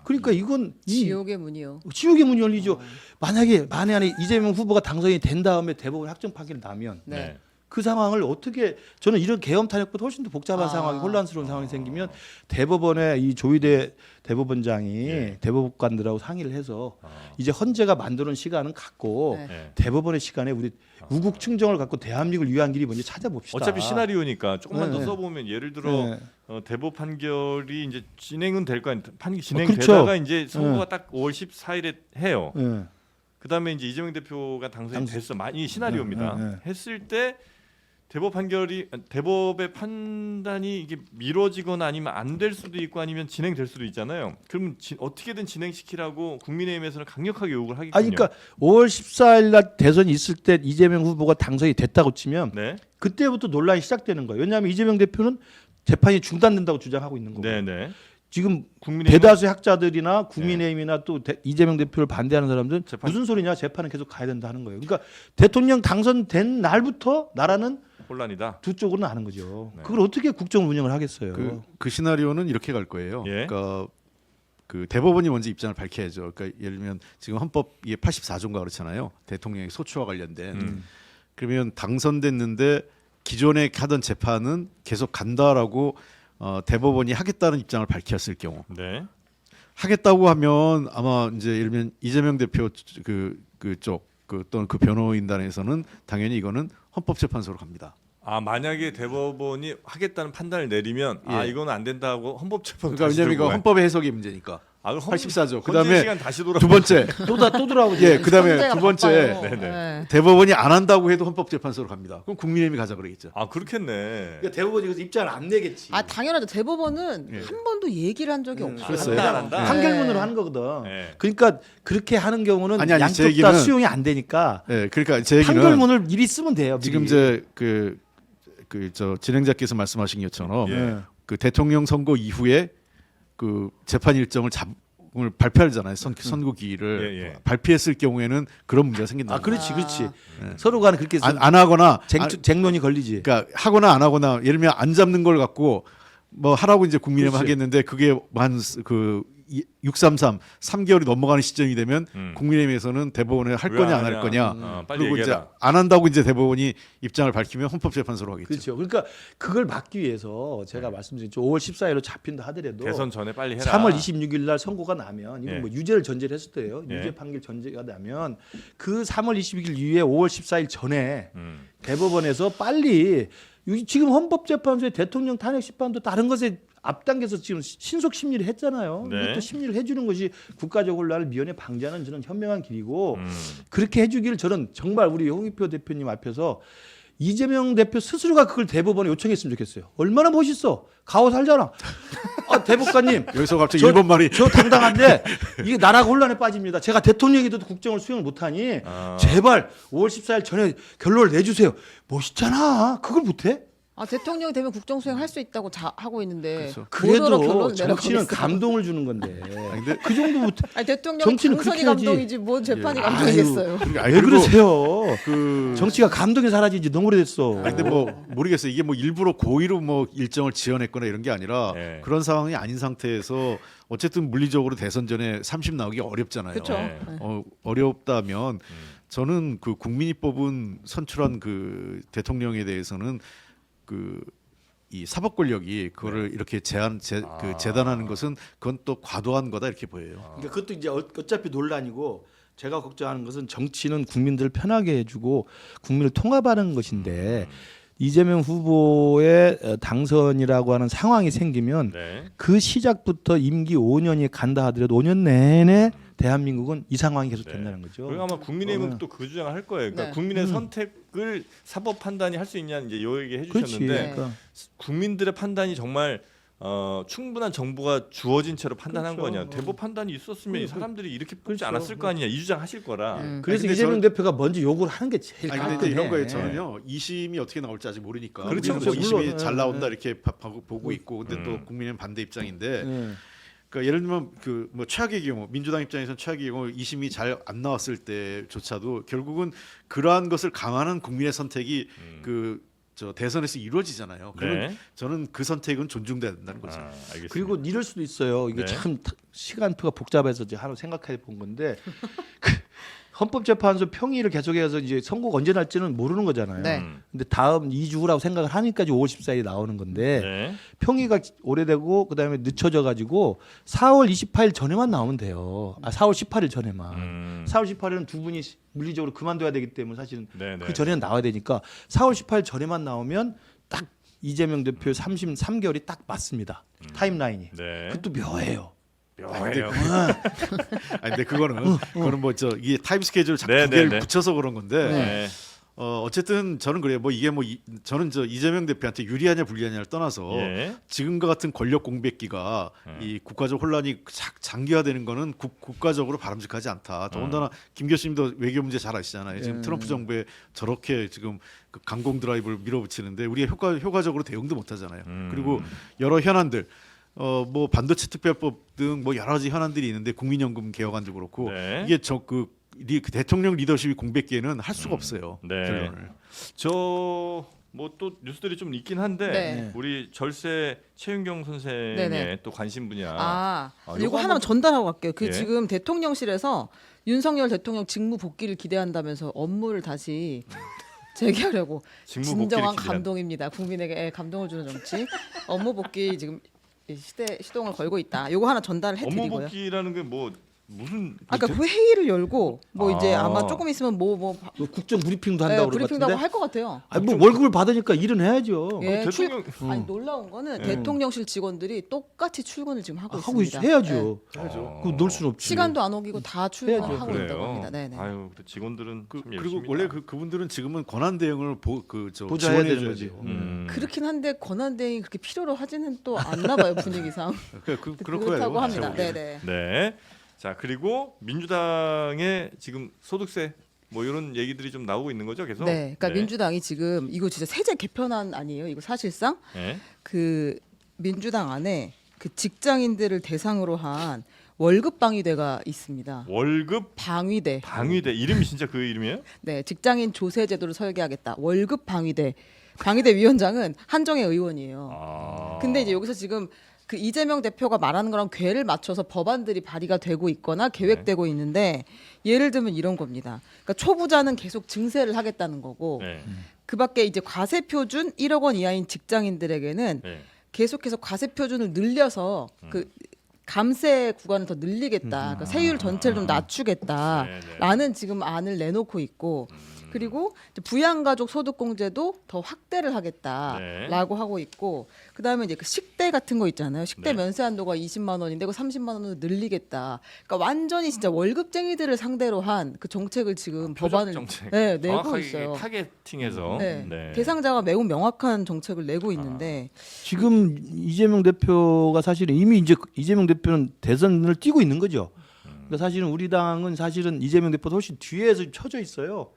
그러니까 이건 지옥의 문이요. 지옥의 문이 열리죠. 만약에 만에 안에 이재명 후보가 당선이 된 다음에 대법원 확정 판결이 나면 네. 그 상황을 어떻게 저는 이런 계엄 탄핵보다 훨씬 더 복잡한 아. 상황이 혼란스러운 상황이 생기면 대법원의 이 조희대 대법원장이 예. 대법관들하고 상의를 해서 이제 헌재가 만들어놓은 시간은 갖고 네. 네. 대법원의 시간에 우리 우국 충정을 갖고 대한민국을 위한 길이 뭔지 찾아봅시다. 어차피 시나리오니까 조금만 네, 더 네. 써보면 예를 들어 네. 대법 판결이 이제 진행은 될 거 아니에요. 그렇죠. 진행되다가 이제 선거가 딱 5월 14일에 해요. 예. 그다음에 이제 이재명 대표가 당선이 됐어. 이 시나리오입니다. 네, 네. 했을 때 대법의 판단이 이게 미뤄지거나 아니면 안 될 수도 있고 아니면 진행될 수도 있잖아요. 그럼 어떻게든 진행시키라고 국민의힘에서는 강력하게 요구를 하겠군요. 아니 그러니까 5월 14일 날 대선이 있을 때 이재명 후보가 당선이 됐다고 치면 네, 그때부터 논란이 시작되는 거예요. 왜냐하면 이재명 대표는 재판이 중단된다고 주장하고 있는 거고 네, 네. 지금 국민의힘은 대다수의 학자들이나 국민의힘이나 또 이재명 대표를 반대하는 사람들은 재판- 무슨 소리냐 재판은 계속 가야 된다 하는 거예요. 그러니까 대통령 당선된 날부터 나라는 혼란이다. 두 쪽으로는 아는 거죠. 네. 그걸 어떻게 국정 운영을 하겠어요. 그 시나리오는 이렇게 갈 거예요. 예. 그러니까 그 대법원이 먼저 입장을 밝혀야죠. 그러니까 예를 들면 지금 헌법 이게 84조인가 그렇잖아요. 대통령의 소추와 관련된. 그러면 당선됐는데 기존에 하던 재판은 계속 간다라고 대법원이 하겠다는 입장을 밝혔을 경우 네. 하겠다고 하면 아마 이제 예를 들면 이재명 대표 그쪽 또는 그 변호인단에서는 당연히 이거는 헌법재판소로 갑니다. 만약에 대법원이 하겠다는 판단을 내리면 예. 이거는 안 된다고 헌법재판 그러니까 왜냐면 이거 헌법의 해석의 문제니까. 84조. 그다음에 시간 다시 돌아. 두 번째. 또 돌아오고 예, 그다음에 선재가 두 번째 바빠요. 네네. 네. 대법원이 안 한다고 해도 헌법재판소로 갑니다. 그럼 국민의힘이 가자 그러겠죠. 그렇겠네. 그러니까 대법원이 그래서 입장을 안 내겠지. 아 당연하죠. 대법원은 예. 한 번도 얘기를 한 적이 없어요. 그랬어요. 안 한다. 판결문으로 하는 거거든. 네. 그러니까 그렇게 하는 경우는 아니, 양쪽 제 다 얘기는- 수용이 안 되니까 예, 그러니까 제 얘기는 판결문을 미리 쓰면 돼요. 미리. 지금 이제 그 그 저 진행자께서 말씀하신 것처럼 예. 그 대통령 선거 이후에 그 재판 일정을 발표하잖아요. 선고 기일을 예, 예. 발표했을 경우에는 그런 문제가 생긴다. 아, 그렇지, 그렇지. 네. 서로 간에 그렇게 안 하거나 쟁론이 걸리지. 그러니까 하거나 안 하거나 예를 들면 안 잡는 걸 갖고 뭐 하라고 이제 국민의힘 그렇지. 하겠는데 그게 한 그 633 3개월이 넘어가는 시점이 되면 국민의힘에서는 대법원에 할 왜 거냐 안 안 할 하냐. 거냐 빨리 그리고 이제 얘기해라. 안 한다고 이제 대법원이 입장을 밝히면 헌법재판소로 하겠죠. 그렇죠. 그러니까 그걸 막기 위해서 제가 말씀드렸죠. 5월 14일로 잡힌다 하더라도 대선 전에 빨리 해라. 3월 26일 날 선고가 나면 이건 예. 뭐 유죄를 전제로 했을 때예요. 예. 유죄 판결 전제가 나면 그 3월 26일 이후에 5월 14일 전에 대법원에서 빨리 지금 헌법재판소의 대통령 탄핵 심판도 다른 것에 앞당겨서 지금 신속 심리를 했잖아요. 네. 이것도 심리를 해주는 것이 국가적 혼란을 미연에 방지하는 저는 현명한 길이고 그렇게 해주기를 저는 정말 우리 홍익표 대표님 앞에서 이재명 대표 스스로가 그걸 대법원에 요청했으면 좋겠어요. 얼마나 멋있어. 가오 살잖아. 아, 대법관님. 여기서 갑자기 일본 말이 저 당당한데 이게 나라가 혼란에 빠집니다. 제가 대통령이 돼도 국정을 수행을 못하니 제발 5월 14일 전에 결론을 내주세요. 멋있잖아. 그걸 못해? 아 대통령이 되면 국정 수행 할 수 있다고 하고 있는데 그렇죠. 뭐더러 그래도 결론을 정치는 내려가겠어요. 감동을 주는 건데. 근데 그 정도 못. 아니 대통령이 정치는 당선이 그렇게 해야지. 감동이지 뭐 재판이 예. 감동이겠어요. 왜 그러세요? 그 정치가 감동에 사라진 지 너무 오래됐어. 아니, 근데 뭐 모르겠어요. 이게 뭐 일부러 고의로 뭐 일정을 지연했거나 이런 게 아니라 네. 그런 상황이 아닌 상태에서 어쨌든 물리적으로 대선 전에 30 나오기 어렵잖아요. 그렇죠. 네. 어렵다면 저는 그 국민이 뽑은 선출한 그 대통령에 대해서는 그 이 사법 권력이 그거를 이렇게 재단하는 것은 그건 또 과도한 거다 이렇게 보여요. 그러니까 그것도 이제 어차피 논란이고 제가 걱정하는 것은 정치는 국민들을 편하게 해주고 국민을 통합하는 것인데 이재명 후보의 당선이라고 하는 상황이 생기면 네. 그 시작부터 임기 5년이 간다 하더라도 5년 내내 대한민국은 이 상황이 계속 네. 된다는 거죠. 그리고 아마 국민의힘은 또 그 주장을 할 거예요. 그러니까 네. 국민의 선택을 사법 판단이 할 수 있냐 이제 요 얘기 그렇지. 해주셨는데 그러니까 국민들의 판단이 정말 충분한 정보가 주어진 채로 판단한 그렇죠. 거냐. 대법 판단이 있었으면 이 사람들이 이렇게 뽑지 않았을 거 아니냐. 이 주장 하실 거라. 그래서 근데 이재명 대표가 먼저 요구를 하는 게 제일 아니 근데 깜깜해. 이제 이런 거예요. 저는요 2심이 어떻게 나올지 아직 모르니까 그렇죠. 우리는 뭐 그렇죠. 2심이 물론. 잘 나온다 이렇게 보고 있고 근데 또 국민은 반대 입장인데 그러니까 예를 들면 그 뭐 최악의 경우 민주당 입장에서는 최악의 경우 2심이 잘 안 나왔을 때조차도 결국은 그러한 것을 강화하는 국민의 선택이 그 저 대선에서 이루어지잖아요. 그러면 네. 저는 그 선택은 존중돼야 된다는 거죠. 알겠습니다. 그리고 이럴 수도 있어요. 이게 네. 참 시간표가 복잡해서 이제 하루 생각해 본 건데 헌법재판소 평의를 계속해서 이제 선고가 언제 날지는 모르는 거잖아요. 네. 근데 다음 2주 후라고 생각을 하니까 5월 14일이 나오는 건데 네. 평의가 오래되고 그다음에 늦춰져 가지고 4월 28일 전에만 나오면 돼요. 4월 18일 전에만. 4월 18일은 두 분이 물리적으로 그만둬야 되기 때문에 사실은 네, 네. 그 전에는 나와야 되니까 4월 18일 전에만 나오면 딱 이재명 대표의 33개월이 딱 맞습니다. 타임라인이. 네. 그것도 묘해요. 묘해요. 아니 근데 그거는 뭐 저 이게 타임 스케줄 자꾸 네, 두 개를 네, 네. 붙여서 그런 건데 네. 어쨌든 저는 그래요. 뭐 이게 뭐 저는 저 이재명 대표한테 유리하냐 불리하냐를 떠나서 예. 지금과 같은 권력 공백기가 이 국가적 혼란이 장기화되는 거는 국가적으로 바람직하지 않다. 더군다나 김 교수님도 외교 문제 잘 아시잖아요. 지금 트럼프 정부에 저렇게 지금 그 강공 드라이브를 밀어붙이는데 우리가 효과적으로 대응도 못하잖아요. 그리고 여러 현안들 뭐 반도체 특별법 등 뭐 여러 가지 현안들이 있는데 국민연금 개혁안도 그렇고 네. 이게 그 대통령 리더십이 공백기에는 할 수가 없어요. 네. 결론을. 저 뭐 또 뉴스들이 좀 있긴 한데 네. 우리 절세 최윤경 선생의 네네. 또 관심 분야. 이거 요거 하나만 한번 전달하고 갈게요. 그 예. 지금 대통령실에서 윤석열 대통령 직무 복귀를 기대한다면서 업무를 다시 재개하려고 직무 복귀를 진정한 기대한- 감동입니다. 국민에게 감동을 주는 정치. 업무 복귀 지금 시동을 걸고 있다. 요거 하나 전달을 업무 해드리고요. 복귀라는 게 뭐 무슨 아까 그 회의를 열고 뭐 이제 아. 아마 조금 있으면 뭐 국정 브리핑도 한다고 그럴 것 브리핑도 하고 같은데. 할 것 같아요. 아니 뭐 월급을 받으니까 일은 해야죠. 예, 대통령- 아니 놀라운 거는 대통령실 직원들이 똑같이 출근을 지금 하고 하고 있습니다. 해야죠. 예. 그거 놀 수는 없지. 시간도 안 어기고 다 출근을 해야죠. 하고 있다고 그래요. 합니다. 네네. 아유, 근데 직원들은 참 그리고 열심히다. 원래 그분들은 지금은 권한 대응을 보좌해야 되는 거지. 그렇긴 한데 권한 대행이 그렇게 필요로 하지는 또 않나 봐요 분위기상. 그렇다고 합니다. 네네. 네. 자, 그리고 민주당의 지금 소득세 뭐 이런 얘기들이 좀 나오고 있는 거죠, 계속. 네, 그러니까 민주당이 지금 이거 진짜 세제 개편안 아니에요? 이거 사실상 네. 그 민주당 안에 그 직장인들을 대상으로 한 월급 방위대가 있습니다. 월급 방위대. 방위대 이름이 진짜 그 이름이에요? 네, 직장인 조세 제도를 설계하겠다. 월급 방위대. 방위대 위원장은 한정혜 의원이에요. 아. 근데 이제 여기서 지금 그 이재명 대표가 말하는 거랑 궤를 맞춰서 법안들이 발의가 되고 있거나 계획되고 있는데 예를 들면 이런 겁니다. 그러니까 초부자는 계속 증세를 하겠다는 거고 네. 그밖에 이제 과세 표준 1억 원 이하인 직장인들에게는 네. 계속해서 과세 표준을 늘려서 그 감세 구간을 더 늘리겠다. 그러니까 세율 전체를 좀 낮추겠다라는 지금 안을 내놓고 있고 그리고 이제 부양가족 소득공제도 더 확대를 하겠다라고 하고 있고 그다음에 이제 그 식대 같은 거 있잖아요. 식대 면세 한도가 20만 원인데 그 30만 원으로 늘리겠다. 그러니까 완전히 진짜 월급쟁이들을 상대로 한 그 정책을 지금 법안을 정책. 네, 내고 정확하게 있어요. 타겟팅해서 네. 네. 대상자가 매우 명확한 정책을 내고 있는데 지금 이재명 대표가 사실은 이미 이제 이재명 대표는 대선을 뛰고 있는 거죠. 그러니까 사실은 우리 당은 사실은 이재명 대표도 훨씬 뒤에서 쳐져 있어요.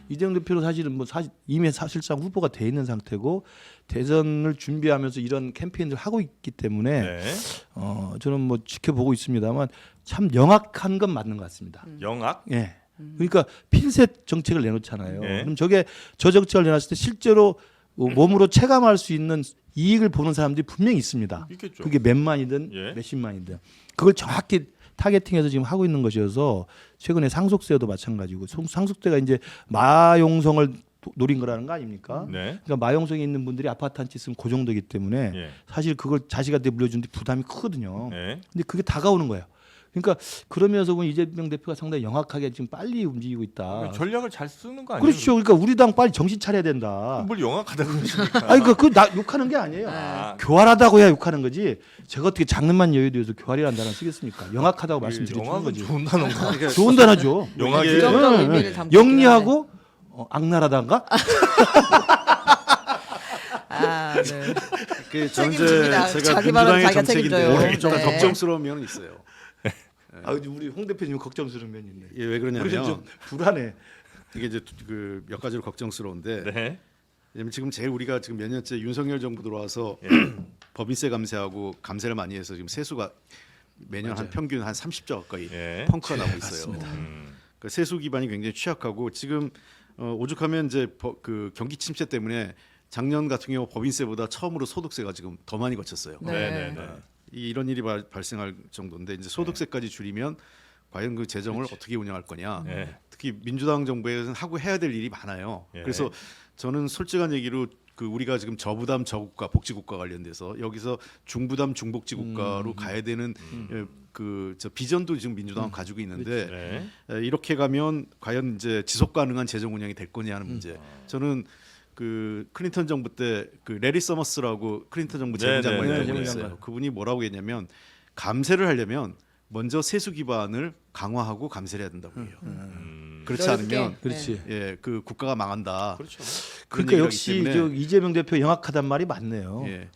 이재명 대표는 사실은 뭐 이미 사실상 후보가 돼 있는 상태고 대선을 준비하면서 이런 캠페인을 하고 있기 때문에 네. 저는 뭐 지켜보고 있습니다만 참 영악한 건 맞는 것 같습니다. 영악? 예. 그러니까 핀셋 정책을 내놓잖아요. 네. 그럼 저 정책을 내놨을 때 실제로 몸으로 체감할 수 있는 이익을 보는 사람들이 분명히 있습니다. 있겠죠. 그게 몇만이든 예. 몇십만이든 그걸 정확히 타겟팅해서 지금 하고 있는 것이어서 최근에 상속세도 마찬가지고 상속세가 이제 마용성을 노린 거라는 거 아닙니까? 네. 그러니까 마용성에 있는 분들이 아파트 한 채 있으면 그 정도이기 때문에 예. 사실 그걸 자식한테 물려주는데 부담이 크거든요. 네. 근데 그게 다가오는 거예요. 그러니까 그러면서 보면 이재명 대표가 상당히 영악하게 지금 빨리 움직이고 있다. 전략을 잘 쓰는 거 아니에요? 그렇죠. 그러니까 우리 당 빨리 정신 차려야 된다. 뭘 영악하다 그러십니까? 아니 그나 욕하는 게 아니에요. 아, 교활하다고 해야 욕하는 거지. 제가 어떻게 장르만 여의도에서 교활이라는 단어 쓰겠습니까? 영악하다고 말씀드리는 영악은 거지. 좋은 단어인가? 좋은 단어죠. 영악이 부정적 네, 의미를 네. 담고 있긴 영리하고 악랄하다가 아, 네. 저는 책임집니다. 이제 제가 자기 발언 민주당의 자기가 정책인데 책임져요. 좀 네. 걱정스러운 면은 있어요. 우리 홍 대표님 걱정스러운 면이 있네. 예, 왜 우리 그러냐면 좀 불안해. 이게 이제 그 몇 가지로 걱정스러운데 네. 왜냐면 지금 제일 우리가 지금 몇 년째 윤석열 정부 들어와서 법인세 감세하고 감세를 많이 해서 지금 세수가 매년 한 평균 한 30조 가까이 예. 펑크가 나고 있어요. 그 세수 기반이 굉장히 취약하고 지금 오죽하면 이제 그 경기 침체 때문에 작년 같은 경우 법인세보다 처음으로 소득세가 지금 더 많이 거쳤어요. 네. 네. 네. 이런 일이 발생할 정도인데 이제 소득세까지 줄이면 과연 그 재정을 어떻게 운영할 거냐. 네. 특히 민주당 정부에서는 하고 해야 될 일이 많아요. 예. 그래서 저는 솔직한 얘기로 그 우리가 지금 저부담 저국가 복지국가 관련돼서 여기서 중부담 중복지국가로 가야 되는 그저 비전도 지금 민주당은 가지고 있는데 네. 이렇게 가면 과연 이제 지속 가능한 재정 운영이 될 거냐 하는 문제. 저는 그 클린턴 정부 때 그 레리 서머스라고 클린턴 정부 재무장관이 네, 네, 네, 있어요. 재무장관. 그분이 뭐라고 했냐면 감세를 하려면 먼저 세수 기반을 강화하고 감세를 해야 된다고 해요. 그렇지 넓게. 않으면 그렇지. 예, 그 국가가 망한다. 그렇죠. 그런 그러니까 얘기를 역시 하기 때문에, 저 이재명 대표 영악하단 말이 맞네요. 예.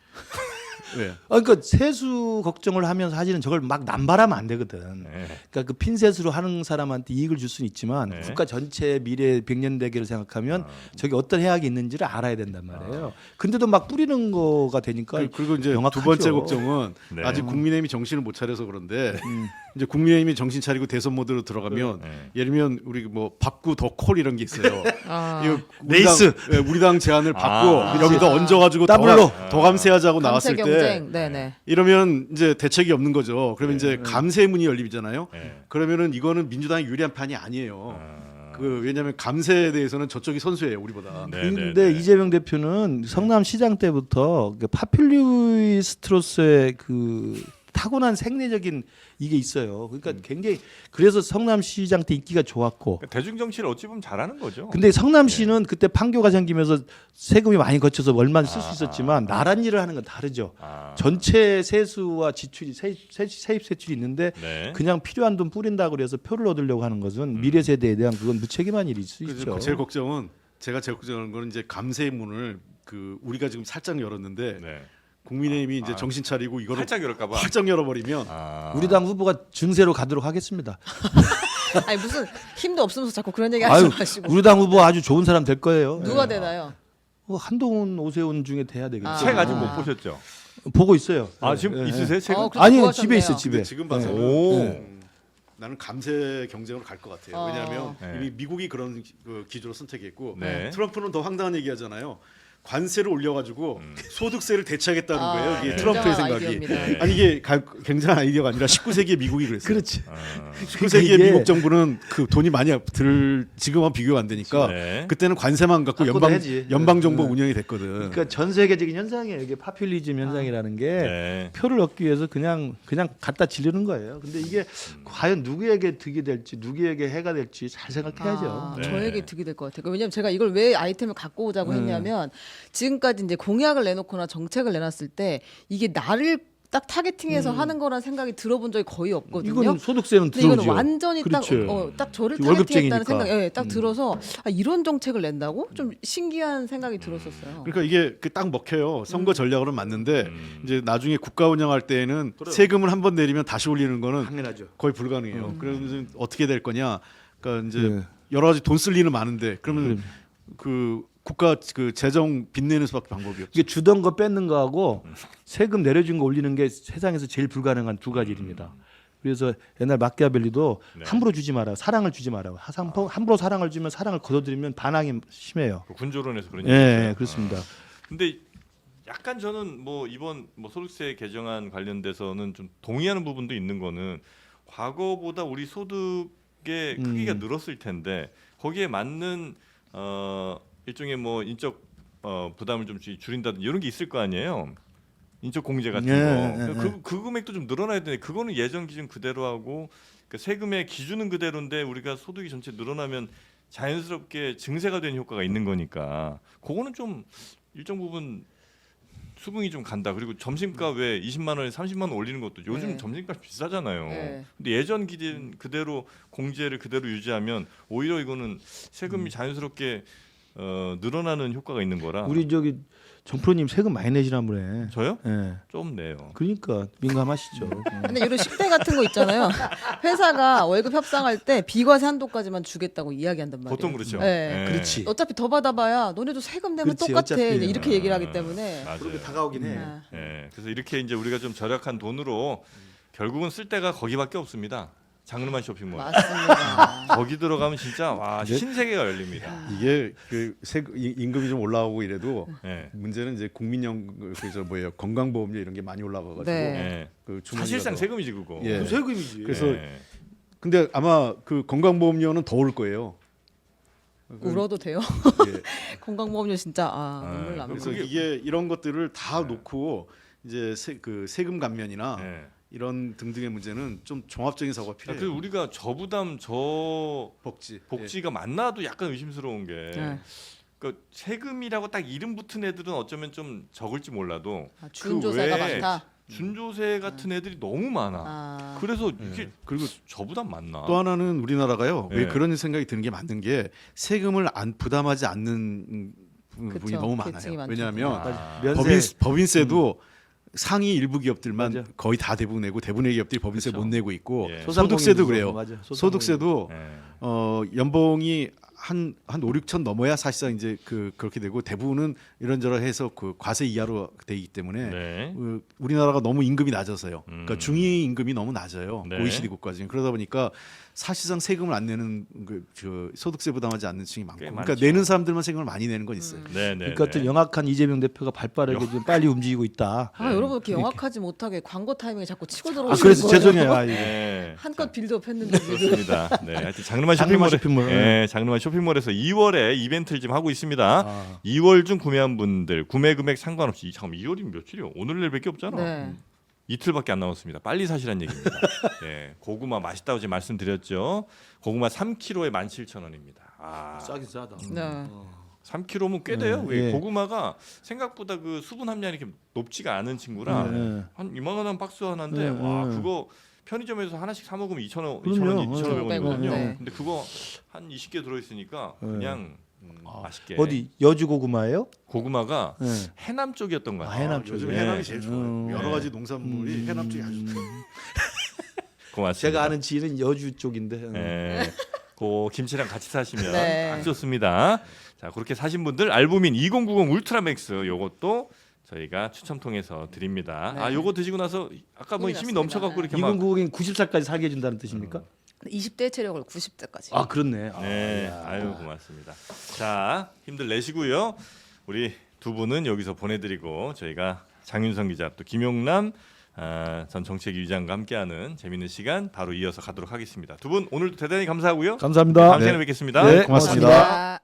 왜? 그러니까 세수 걱정을 하면 사실은 저걸 막 남발하면 안 되거든. 네. 그러니까 그 핀셋으로 하는 사람한테 이익을 줄 수는 있지만 네. 국가 전체 미래 100년 대계를 생각하면 저게 어떤 해악이 있는지를 알아야 된단 말이에요. 근데도 막 뿌리는 거가 되니까 그리고 이제 명확하죠. 두 번째 걱정은 네. 아직 국민의힘이 정신을 못 차려서 그런데 이제 국민의힘이 정신 차리고 대선 모드로 들어가면 네. 예를 들면 우리 뭐 박구 더콜 이런 게 있어요. 아. 이거 레이스. 우리 당 제안을 받고 아. 여기다 얹어가지고 더블로. 더 감세하자고 감세 나왔을 때 경쟁. 네네. 이러면 이제 대책이 없는 거죠. 그러면 이제 감세 문이 열리잖아요. 네. 그러면은 이거는 민주당이 유리한 판이 아니에요. 그 왜냐하면 감세에 대해서는 저쪽이 선수예요, 우리보다. 네, 근데 네, 네. 이재명 대표는 성남시장 때부터 그 파퓰리스트로서의 그 타고난 생리적인 이게 있어요. 그러니까 굉장히 그래서 성남시장 때 인기가 좋았고. 그러니까 대중 정치를 어찌 보면 잘하는 거죠. 근데 성남시는 그때 판교가 생기면서 세금이 많이 거쳐서 얼마나 쓸 수 있었지만 나란 일을 하는 건 다르죠. 아. 전체 세수와 지출이 세입 세출이 있는데 네. 그냥 필요한 돈 뿌린다고 그래서 표를 얻으려고 하는 것은 미래 세대에 대한 그건 무책임한 일일 수 그래서 있죠. 제일 걱정은 제가 제일 걱정하는 거는 이제 감세의 문을 그 우리가 지금 살짝 열었는데 네. 국민의힘이 이제 정신 차리고 이거를 활짝 열을까 봐. 활짝 열어버리면 아. 우리 당 후보가 증세로 가도록 하겠습니다. 아니 무슨 힘도 없으면서 자꾸 그런 얘기 아유, 하지 마시고. 우리 당 후보 아주 좋은 사람 될 거예요. 누가 되나요? 한동훈, 오세훈 중에 돼야 되겠죠. 아. 책 아직 못 보셨죠? 보고 있어요. 아 지금 예, 있으세요? 책은? 그래도 아니요, 구하셨네요. 집에 있어 집에. 근데 지금 봐서는 오. 나는 감세 경쟁으로 갈 것 같아요. 왜냐하면 네. 이미 미국이 그런 기조로 선택했고 네. 트럼프는 더 황당한 얘기하잖아요. 관세를 올려가지고 소득세를 대체하겠다는 거예요. 이게 네. 트럼프의 굉장한 생각이. 아이디어입니다. 아니 이게 굉장한 아이디어가 아니라 19세기의 미국이 그랬어요. 그렇지. 아, 19세기의 이게- 미국 정부는 그 돈이 많이 들 지금은 비교가 안 되니까 네. 그때는 관세만 갖고 갖고 해야지. 연방 정부 네. 운영이 됐거든. 그러니까 전 세계적인 현상이에요. 이게 파퓰리즘 현상이라는 게 네. 표를 얻기 위해서 그냥 갖다 지르는 거예요. 근데 이게 과연 누구에게 득이 될지 누구에게 해가 될지 잘 생각해야죠. 아, 네. 저에게 득이 될 것 같아요. 왜냐면 제가 이걸 왜 아이템을 갖고 오자고 했냐면 지금까지 이제 공약을 내놓거나 정책을 내놨을 때 이게 나를 딱 타겟팅해서 하는 거란 생각이 들어본 적이 거의 없거든요. 이건 소득세는 근데 이건 들어오죠. 완전히 그렇죠. 딱 저를 월급쟁이니까. 타겟팅했다는 생각, 예, 딱 들어서 아, 이런 정책을 낸다고 좀 신기한 생각이 들었었어요. 그러니까 이게 딱 먹혀요. 선거 전략으로는 맞는데 이제 나중에 국가 운영할 때에는 그래요. 세금을 한 번 내리면 다시 올리는 거는 당연하죠. 거의 불가능해요. 그래서 어떻게 될 거냐? 그러니까 이제 네. 여러 가지 돈 쓸 일은 많은데 그러면 그 국가 그 재정 빚내는 수밖에 방법이 없죠. 이게 주던 거 뺏는 거하고 세금 내려준 거 올리는 게 세상에서 제일 불가능한 두 가지 일입니다. 그래서 옛날 마키아벨리도 네. 함부로 주지 마라, 사랑을 주지 마라. 함부로 사랑을 주면 사랑을 거둬들이면 반항이 심해요. 그 군조론에서 그런 예, 얘기 예, 있어요. 그렇습니다. 근데 약간 저는 뭐 이번 뭐 소득세 개정안 관련돼서는 좀 동의하는 부분도 있는 거는 과거보다 우리 소득의 크기가 늘었을 텐데 거기에 맞는 일종의 뭐 인적 부담을 좀 줄인다든지 이런 게 있을 거 아니에요. 인적 공제 같은 예, 거. 예, 그 금액도 좀 늘어나야 되는데 그거는 예전 기준 그대로 하고 그러니까 세금의 기준은 그대로인데 우리가 소득이 전체 늘어나면 자연스럽게 증세가 되는 효과가 있는 거니까 그거는 좀 일정 부분 수긍이 좀 간다. 그리고 점심가 왜 20만 원에 30만 원 올리는 것도 요즘 네. 점심값 비싸잖아요. 네. 근데 예전 기준 그대로 공제를 그대로 유지하면 오히려 이거는 세금이 자연스럽게 늘어나는 효과가 있는 거라. 우리 저기 정프로님 세금 많이 내시나보네. 저요? 예. 좀 내요. 그러니까 민감하시죠. 근데 이런 10대 같은 거 있잖아요. 회사가 월급 협상할 때 비과세 한도까지만 주겠다고 이야기한단 말이에요. 보통 그렇죠. 네. 그렇지. 어차피 더 받아봐야 너네도 세금 내면 그렇지, 똑같아. 어차피. 이제 이렇게 얘기를 하기 때문에. 맞아요. 그렇게 다가오긴 해. 아. 예, 그래서 이렇게 이제 우리가 좀 절약한 돈으로 결국은 쓸 데가 거기밖에 없습니다. 장르만 쇼핑몰. 맞습니다. 거기 들어가면 진짜 와 신세계가 열립니다. 이게 그 임금이 좀 올라오고 이래도 예. 문제는 이제 국민연 그래서 뭐예요 건강보험료 이런 게 많이 올라가가지고 네. 예. 그 주머니가 사실상 더- 세금이지 그거. 예. 그 세금이지. 그래서 예. 근데 아마 그 건강보험료는 더 올 거예요. 울어도 돼요? 예. 건강보험료 진짜 눈물 납니다. 그래서 그게- 이게 이런 것들을 다 네. 놓고 이제 그 세금 감면이나 예. 이런 등등의 문제는 좀 종합적인 사고가 그래서 필요해요. 우리가 저부담 저 복지. 복지가 맞나도 약간 의심스러운 게 네. 그러니까 세금이라고 딱 이름 붙은 애들은 어쩌면 좀 적을지 몰라도 아, 준조세가 그 외에 많다. 준조세 같은 애들이 너무 많아. 아. 그래서 이게 예. 그리고 저부담 맞나? 또 하나는 우리나라가요. 예. 왜 그런 생각이 드는 게 맞는 게 세금을 안 부담하지 않는 분이 그쵸. 너무 계층이 많아요. 많죠. 왜냐하면 아. 면세 법인세도 상위 일부 기업들만 맞아. 거의 다 대부분 내고 대부분의 기업들이 법인세 그쵸. 못 내고 있고 예. 소득세도 그래요. 맞아. 소득세도 예. 연봉이 한 5, 6천 넘어야 사실상 이제 그렇게 되고 대부분은 이런저런해서 그 과세 이하로 되기 때문에 네. 우리나라가 너무 임금이 낮아서요. 그러니까 음. 중위 임금이 너무 낮아요. 네. OECD 국가 중에 그러다 보니까 사실상 세금을 안 내는 저 소득세 부담하지 않는 층이 많고, 꽤 그러니까 많죠. 내는 사람들만 세금을 많이 내는 건 있어요. 네, 네. 그러니까 또 영악한 이재명 대표가 발빠르게 좀 빨리 움직이고 있다. 아 여러분 이렇게 영악하지 못하게 광고 타이밍에 자꾸 치고 아 들어오시는 그래서 거예요. 죄송해요. 아, 이거. 네. 한껏 빌드업 했는데 지금. 그렇습니다. 네, 하여튼 장르만 장르만 쇼핑몰, 쇼핑몰. 예, 장르만 쇼핑몰에서 2월에 이벤트를 지금 하고 있습니다. 아. 2월 중 구매한 분들 구매 금액 상관없이 잠깐 2월이면 며칠이요? 오늘 내일밖에 없잖아. 네. 이틀밖에 안 남았습니다. 빨리 사시란 얘기입니다. 예, 고구마 맛있다고 지금 말씀드렸죠. 고구마 3kg에 17,000원입니다. 아, 싸긴 싸다. 네. 3kg면 꽤 돼요. 네, 왜 예. 고구마가 생각보다 그 수분 함량이 이렇게 높지가 않은 친구라 네. 한 이만한 박스 하나인데 네, 와 네. 그거 편의점에서 하나씩 사 먹으면 2,000원, 그럼요. 2,500원이거든요. 네. 근데 그거 한 20개 들어 있으니까 네. 그냥 맛있게. 어디 여주 고구마예요? 고구마가 네. 해남 쪽이었던 것 아, 같아요. 해남 요즘 쪽이네. 해남이 제일 좋아요. 음. 여러 가지 농산물이 해남 쪽이 아주 좋아요. 고맙습니다. 제가 아는 지인은 여주 쪽인데. 네. 그 김치랑 같이 사시면 네. 딱 좋습니다. 자, 그렇게 사신 분들 알부민 2090 울트라맥스 요것도 저희가 추첨 통해서 드립니다. 네. 아, 요거 드시고 나서 아까 뭐 힘이 힘이 났습니다. 넘쳐갖고 이렇게 막 2090인 90살까지 살게 해준다는 뜻입니까? 20대 체력을 90대까지. 아 그렇네. 네, 아유 고맙습니다. 자, 힘들 내시고요. 우리 두 분은 여기서 보내드리고 저희가 장윤성 기자 또 김용남 전 정책위장과 함께하는 재밌는 시간 바로 이어서 가도록 하겠습니다. 두 분 오늘도 대단히 감사하고요. 감사합니다. 다음 시간에 뵙겠습니다. 네, 고맙습니다. 고맙습니다.